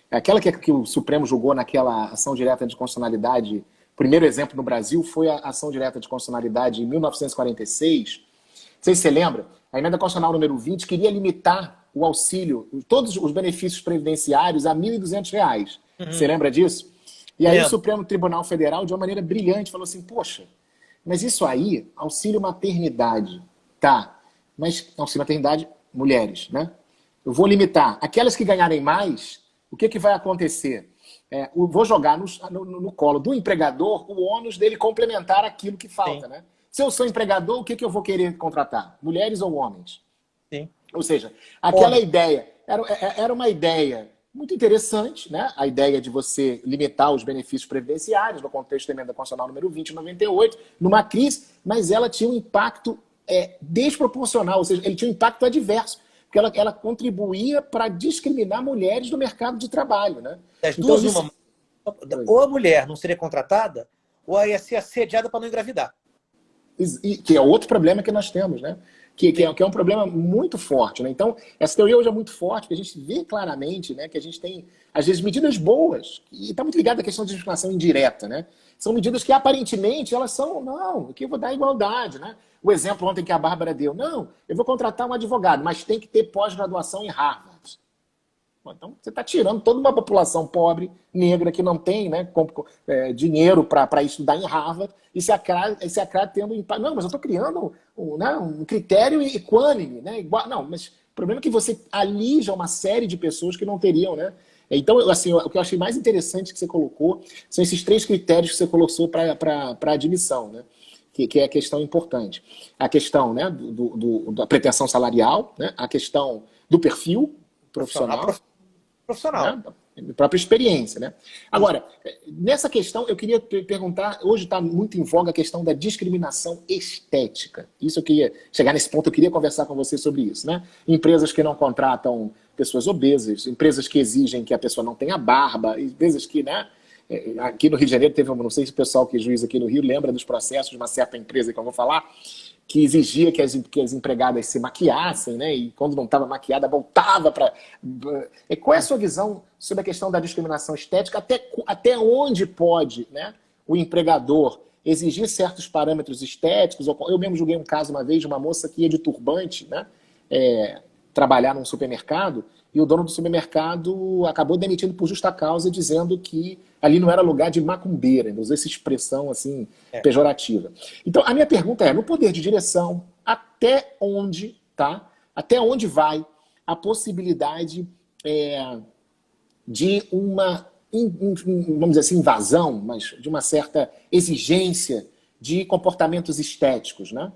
É aquela que o Supremo julgou naquela ação direta de constitucionalidade. O primeiro exemplo no Brasil foi a ação direta de constitucionalidade em 1946. Não sei se você lembra, a emenda constitucional número 20 queria limitar o auxílio, todos os benefícios previdenciários a R$ 1.200. Você lembra disso? E aí o Supremo Tribunal Federal, de uma maneira brilhante, falou assim, poxa, mas isso aí, auxílio maternidade, tá, mas auxílio maternidade, mulheres, né? Eu vou limitar. Aquelas que ganharem mais, o que vai acontecer? Eu vou jogar no colo do empregador o ônus dele complementar aquilo que falta, né? Se eu sou empregador, o que eu vou querer contratar? Mulheres ou homens? Sim. Ou seja, aquela ideia, era uma ideia muito interessante, né? A ideia de você limitar os benefícios previdenciários no contexto da emenda constitucional número 20 de 98, numa crise, mas ela tinha um impacto desproporcional, ou seja, ele tinha um impacto adverso, porque ela contribuía para discriminar mulheres no mercado de trabalho, né? Das duas, ou a mulher não seria contratada, ou ela ia ser assediada para não engravidar. Que é outro problema que nós temos, né? Que é um problema muito forte, né? Então, essa teoria hoje é muito forte, porque a gente vê claramente, né, que a gente tem, às vezes, medidas boas, e está muito ligado à questão de discriminação indireta, né? São medidas que, aparentemente, elas são, não, aqui eu vou dar igualdade, né? O exemplo ontem que a Bárbara deu, não, eu vou contratar um advogado, mas tem que ter pós-graduação em Harvard. Então, você está tirando toda uma população pobre, negra, que não tem, né, dinheiro para estudar em Harvard, e se acaba tendo impacto. Não, mas eu estou criando um critério equânime, né? Igual, não, mas o problema é que você alija uma série de pessoas que não teriam, né? Então, assim, o que eu achei mais interessante que você colocou são esses 3 critérios que você colocou para admissão, né? Que é a questão importante. A questão, né, da pretensão salarial, né? A questão do perfil profissional. Né? A própria experiência, né? Agora, nessa questão, eu queria perguntar, hoje está muito em voga a questão da discriminação estética. Isso eu queria chegar nesse ponto, eu queria conversar com você sobre isso, né? Empresas que não contratam pessoas obesas, empresas que exigem que a pessoa não tenha barba, empresas que, né? Aqui no Rio de Janeiro teve, não sei se o pessoal que é juiz aqui no Rio lembra dos processos de uma certa empresa que eu vou falar, que exigia que as empregadas se maquiassem, né? E quando não estava maquiada, voltava para... Qual é a sua visão sobre a questão da discriminação estética? Até onde pode, né, o empregador exigir certos parâmetros estéticos? Eu mesmo julguei um caso uma vez de uma moça que ia de turbante, né, trabalhar num supermercado, e o dono do supermercado acabou demitindo por justa causa, dizendo que ali não era lugar de macumbeira, usou essa expressão assim, pejorativa. Então, a minha pergunta é, no poder de direção, até onde vai a possibilidade de uma, vamos dizer assim, invasão, mas de uma certa exigência de comportamentos estéticos, né?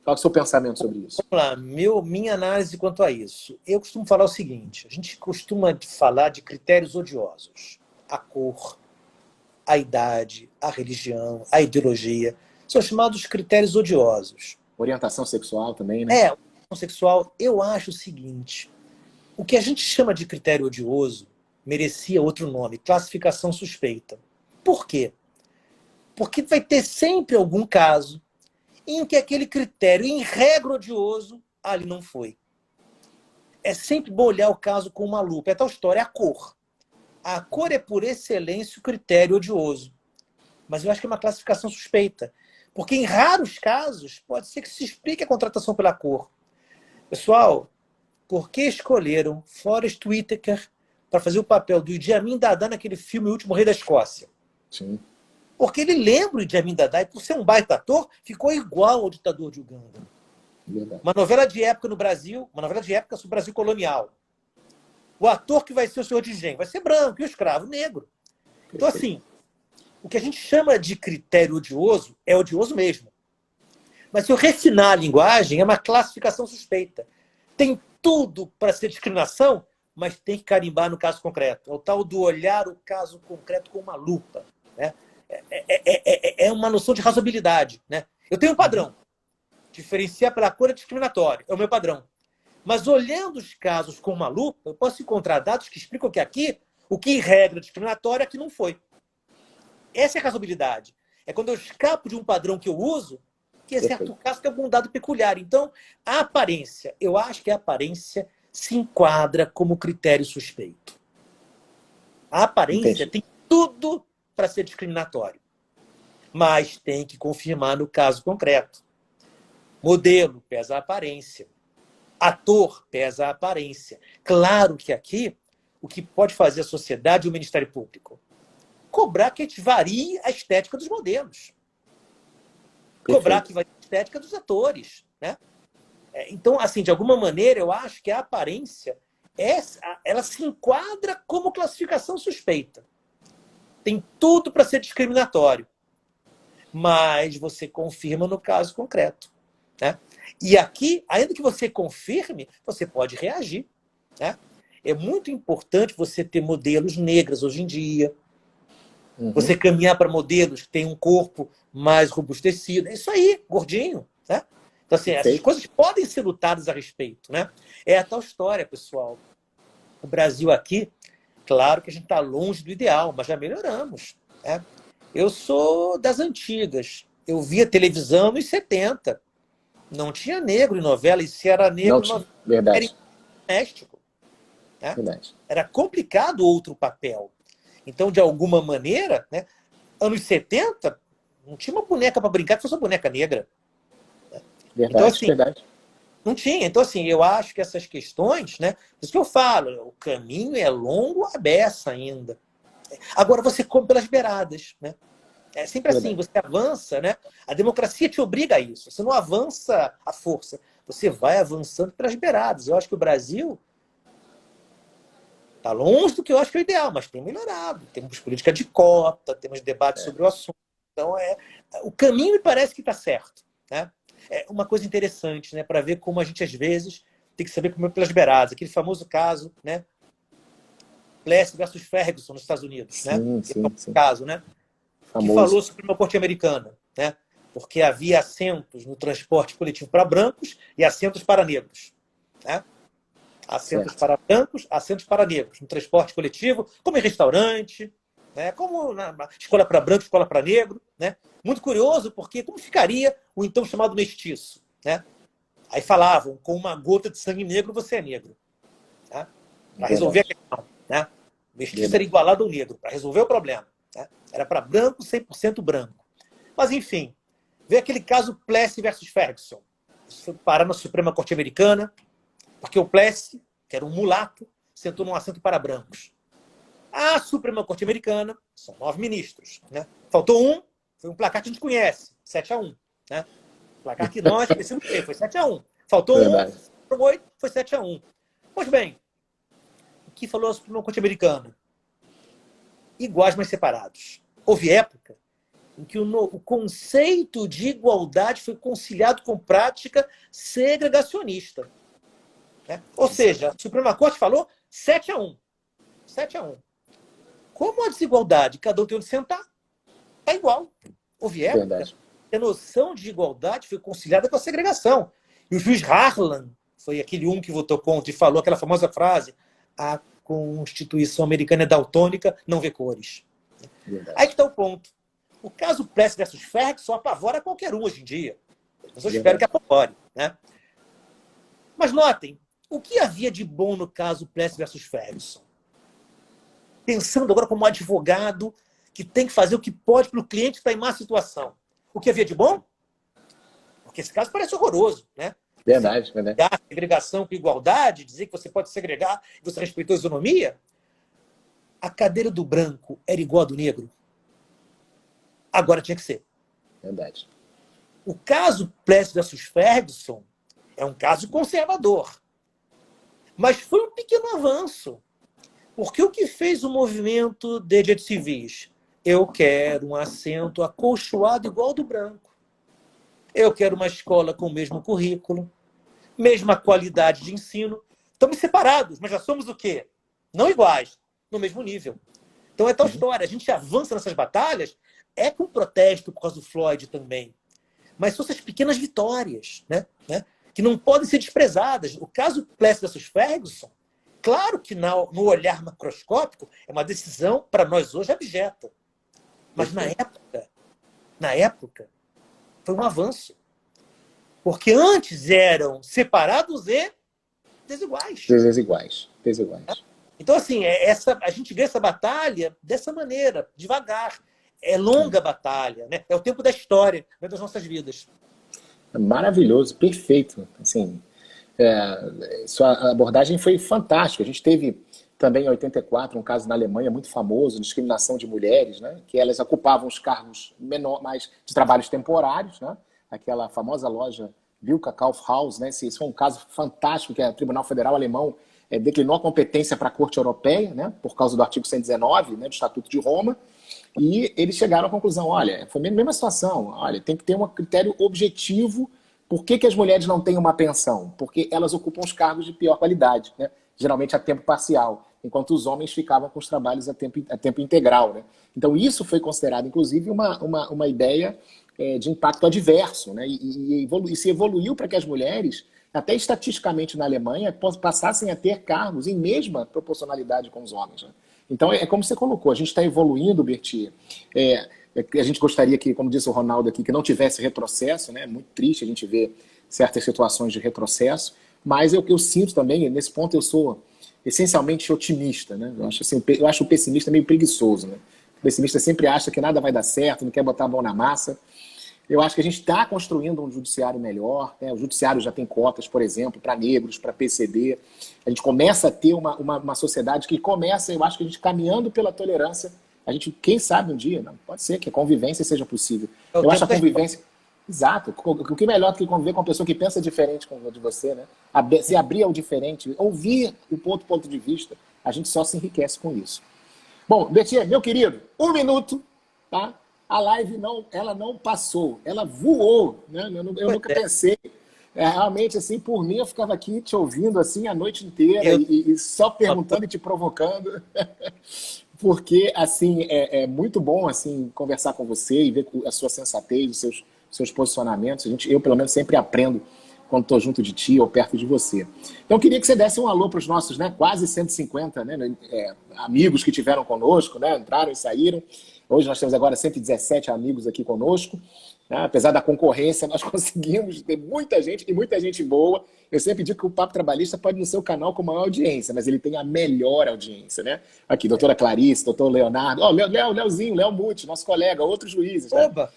Qual é o seu pensamento sobre isso? Vamos lá, minha análise quanto a isso. Eu costumo falar o seguinte, a gente costuma falar de critérios odiosos. A cor, a idade, a religião, a ideologia. São chamados critérios odiosos. Orientação sexual também, né? Orientação sexual. Eu acho o seguinte, o que a gente chama de critério odioso merecia outro nome, classificação suspeita. Por quê? Porque vai ter sempre algum caso em que aquele critério, em regra odioso, ali não foi. É sempre bom olhar o caso com uma lupa. É tal história, a cor. A cor é, por excelência, o critério odioso. Mas eu acho que é uma classificação suspeita. Porque, em raros casos, pode ser que se explique a contratação pela cor. Pessoal, por que escolheram Forest Whitaker para fazer o papel do Idi Amin Dada naquele filme O Último Rei da Escócia? Sim. Porque ele lembra o Idi Amin Dada, e por ser um baita ator, ficou igual ao ditador de Uganda. Verdade. Uma novela de época no Brasil, uma novela de época sobre o Brasil colonial. O ator que vai ser o senhor de Engenho vai ser branco e o escravo negro. Então, assim, o que a gente chama de critério odioso é odioso mesmo. Mas se eu refinar a linguagem, é uma classificação suspeita. Tem tudo para ser discriminação, mas tem que carimbar no caso concreto. É o tal do olhar o caso concreto com uma lupa, né? É uma noção de razoabilidade, né? Eu tenho um padrão. Diferenciar pela cor é discriminatório, é o meu padrão. Mas olhando os casos com uma lupa, eu posso encontrar dados que explicam que aqui, o que em regra é discriminatório, aqui não foi. Essa é a razoabilidade. É quando eu escapo de um padrão que eu uso, que é certo caso tem algum dado peculiar. Então, a aparência, eu acho que a aparência se enquadra como critério suspeito. A aparência tem tudo para ser discriminatório, mas tem que confirmar no caso concreto. Modelo pesa a aparência. Ator pesa a aparência. Claro que aqui, o que pode fazer a sociedade e o Ministério Público? Cobrar que a gente varie a estética dos modelos. Cobrar que varie a estética dos atores. Né? Então, assim, de alguma maneira, eu acho que a aparência ela se enquadra como classificação suspeita. Tem tudo para ser discriminatório. Mas você confirma no caso concreto. Né? E aqui, ainda que você confirme, você pode reagir. Né? É muito importante você ter modelos negras hoje em dia. Você caminhar para modelos que têm um corpo mais robustecido. É isso aí, gordinho. Né? Então, assim, essas coisas podem ser lutadas a respeito. Né? É a tal história, pessoal. O Brasil aqui, claro que a gente está longe do ideal, mas já melhoramos. Né? Eu sou das antigas. Eu via televisão nos 70. Não tinha negro em novela, e se era negro, Verdade. era doméstico. Né? Verdade. Era complicado outro papel. Então, de alguma maneira, né, anos 70, não tinha uma boneca para brincar que fosse uma boneca negra. Né? Verdade, então, assim, verdade. Não tinha. Então, assim, eu acho que essas questões, né, por isso que eu falo, o caminho é longo à beça ainda. Agora, você come pelas beiradas. Né? É sempre assim, você avança, né? A democracia te obriga a isso. Você não avança à força, você vai avançando pelas beiradas. Eu acho que o Brasil está longe do que eu acho que é o ideal, mas tem melhorado. Temos política de cota, temos debates sobre o assunto. Então, o caminho me parece que está certo. Né? É uma coisa interessante, né? Para ver como a gente, às vezes, tem que saber comer pelas beiradas. Aquele famoso caso, né? Plessy versus Ferguson nos Estados Unidos. Sim, né? sim. Caso, né? Que falou sobre uma corte americana, né? Porque havia assentos no transporte coletivo para brancos e assentos para negros. Né? Assentos para brancos, assentos para negros. No transporte coletivo, como em restaurante, né? Como na escola para branco, escola para negro. Né? Muito curioso, porque como ficaria o então chamado mestiço? Né? Aí falavam, com uma gota de sangue negro, você é negro. Né? Para resolver a questão. Né? O mestiço era igualado ao negro, para resolver o problema. Né? Era para branco, 100% branco. Mas, enfim, veio aquele caso Plessy versus Ferguson. Isso foi parar na Suprema Corte Americana, porque o Plessy, que era um mulato, sentou num assento para brancos. A Suprema Corte Americana, são 9 ministros. Né? Faltou um, foi um placar que a gente conhece, 7-1. Né? Placar que nós conhecemos bem, foi 7-1. Faltou um, 8, foi 7-1. Pois bem, o que falou a Suprema Corte Americana? Iguais, mas separados. Houve época em que o conceito de igualdade foi conciliado com prática segregacionista. Né? Ou seja, a Suprema Corte falou 7-1. 7-1. Como a desigualdade, cada um tem onde sentar, é igual. Houve época que a noção de igualdade foi conciliada com a segregação. E o juiz Harlan, foi aquele que votou contra e falou aquela famosa frase: a Constituição americana é daltônica, não vê cores. Aí que está o ponto. O caso Plessy versus Ferguson apavora qualquer um hoje em dia. Mas eu espero que apavore. Né? Mas notem, o que havia de bom no caso Plessy versus Ferguson? Pensando agora como advogado que tem que fazer o que pode para o cliente que está em má situação. O que havia de bom? Porque esse caso parece horroroso. Né? Verdade. Segregação com igualdade, dizer que você pode segregar e você respeitou a isonomia. A cadeira do branco era igual a do negro? Agora tinha que ser. Verdade. O caso Plessy versus Ferguson é um caso conservador. Mas foi um pequeno avanço. Porque o que fez o movimento de direitos civis? Eu quero um assento acolchoado igual ao do branco. Eu quero uma escola com o mesmo currículo, mesma qualidade de ensino. Estamos separados, mas já somos o quê? Não iguais, no mesmo nível. Então é tal história. A gente avança nessas batalhas, é com protesto por causa do Floyd também. mas são essas pequenas vitórias, né? Que não podem ser desprezadas. O caso Plessy versus Ferguson, claro que no olhar macroscópico é uma decisão, para nós hoje, abjeta. Mas na época, foi um avanço. Porque antes eram separados e desiguais. Desiguais. Então, assim, a gente ganha essa batalha dessa maneira, devagar. É longa a batalha, né? É o tempo da história, né, das nossas vidas. Maravilhoso, perfeito. Assim, sua abordagem foi fantástica. A gente teve também em 84 um caso na Alemanha muito famoso, discriminação de mulheres, né? Que elas ocupavam os cargos mais de trabalhos temporários, né? Aquela famosa loja Bilka Kaufhaus, né? Esse foi um caso fantástico que o Tribunal Federal Alemão declinou a competência para a Corte Europeia, né? Por causa do artigo 119, né? Do Estatuto de Roma. E eles chegaram à conclusão, olha, foi a mesma situação, olha, tem que ter um critério objetivo. Por que as mulheres não têm uma pensão? Porque elas ocupam os cargos de pior qualidade, né? Geralmente a tempo parcial, enquanto os homens ficavam com os trabalhos a tempo integral, né? Então isso foi considerado, inclusive, uma ideia de impacto adverso, né? E se evoluiu para que as mulheres, até estatisticamente na Alemanha, passassem a ter cargos em mesma proporcionalidade com os homens, né? Então, é como você colocou, a gente está evoluindo, Berti. A gente gostaria que, como disse o Ronaldo aqui, que não tivesse retrocesso, né? É muito triste a gente ver certas situações de retrocesso, mas eu sinto também, nesse ponto eu sou essencialmente otimista, né? Eu acho o pessimista meio preguiçoso, né? O pessimista sempre acha que nada vai dar certo, não quer botar a mão na massa. Eu acho que a gente está construindo um judiciário melhor, né? O judiciário já tem cotas, por exemplo, para negros, para PCD. A gente começa a ter uma sociedade que começa, eu acho que a gente caminhando pela tolerância, a gente, quem sabe um dia, não, pode ser que a convivência seja possível. Eu acho a convivência... Exato. O que é melhor do que conviver com uma pessoa que pensa diferente de você, né? Se abrir ao diferente, ouvir o outro ponto de vista, a gente só se enriquece com isso. Bom, Bertinha, meu querido, 1 minuto, tá? A live ela não passou, ela voou, né? Eu nunca pensei. Realmente, assim, por mim, eu ficava aqui te ouvindo assim a noite inteira e só perguntando e te provocando. Porque, assim, é muito bom assim, conversar com você e ver a sua sensatez, os seus posicionamentos. Eu, pelo menos, sempre aprendo quando estou junto de ti ou perto de você. Então, eu queria que você desse um alô para os nossos, né, quase 150, né, amigos que tiveram conosco, né, entraram e saíram. Hoje nós temos agora 117 amigos aqui conosco. Né? Apesar da concorrência, nós conseguimos ter muita gente e muita gente boa. Eu sempre digo que o Papo Trabalhista pode não ser o canal com maior audiência, mas ele tem a melhor audiência, né? Aqui, doutora Clarice, doutor Leonardo, Leozinho, Léo Muti, nosso colega, outros juízes. Né? Oba!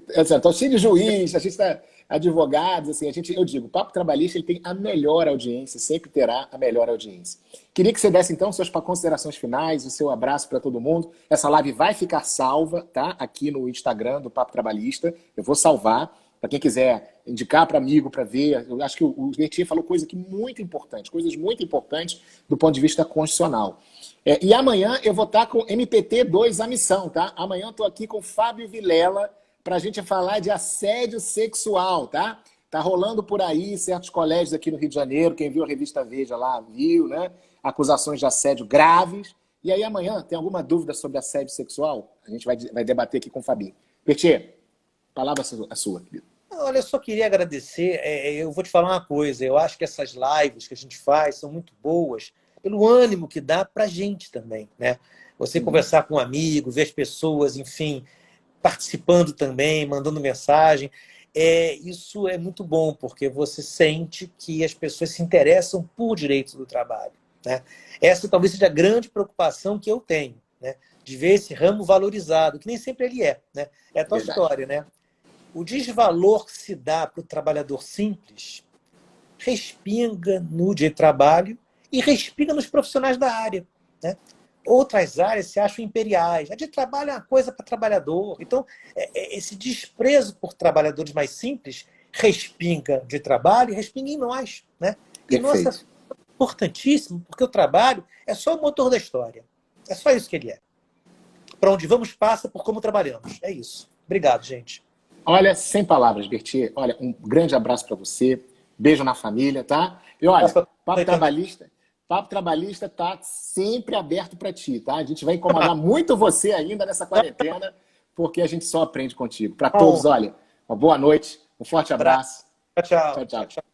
Estou cheio de juiz, a gente está advogados, assim, eu digo, o Papo Trabalhista ele tem a melhor audiência, sempre terá a melhor audiência. Queria que você desse, então, suas considerações finais, o seu abraço para todo mundo. Essa live vai ficar salva, tá? Aqui no Instagram do Papo Trabalhista. Eu vou salvar, para quem quiser indicar para amigo, para ver. Eu acho que o Bertinha falou coisas muito importantes do ponto de vista constitucional. E amanhã eu vou estar com MPT 2, a missão, tá? Amanhã eu estou aqui com o Fábio Vilela, para a gente falar de assédio sexual, tá? Tá rolando por aí certos colégios aqui no Rio de Janeiro, quem viu a revista Veja lá viu, né? Acusações de assédio graves. E aí amanhã, tem alguma dúvida sobre assédio sexual? A gente vai debater aqui com o Fabinho. Bertê, palavra a sua, querido. Olha, eu só queria agradecer. Eu vou te falar uma coisa. Eu acho que essas lives que a gente faz são muito boas pelo ânimo que dá para a gente também, né? Você conversar com um amigo, ver as pessoas, enfim, participando também, mandando mensagem. Isso é muito bom, porque você sente que as pessoas se interessam por direitos do trabalho. Né? Essa talvez seja a grande preocupação que eu tenho, né? De ver esse ramo valorizado, que nem sempre ele é. Né? É a tua história. Né? O desvalor que se dá para o trabalhador simples respinga no dia de trabalho e respinga nos profissionais da área. Né? Outras áreas se acham imperiais. A de trabalho é uma coisa para trabalhador. Então, esse desprezo por trabalhadores mais simples respinga de trabalho e respinga em nós. Né? E nós é importantíssimo, porque o trabalho é só o motor da história. É só isso que ele é. Para onde vamos passa por como trabalhamos. É isso. Obrigado, gente. Olha, sem palavras, Bertê. Olha, um grande abraço para você. Beijo na família, tá? E olha, Papo Trabalhista está sempre aberto para ti, tá? A gente vai incomodar muito você ainda nessa quarentena, porque a gente só aprende contigo. Para todos, olha, Uma boa noite, um forte abraço. Tchau, Tchau, tchau. tchau.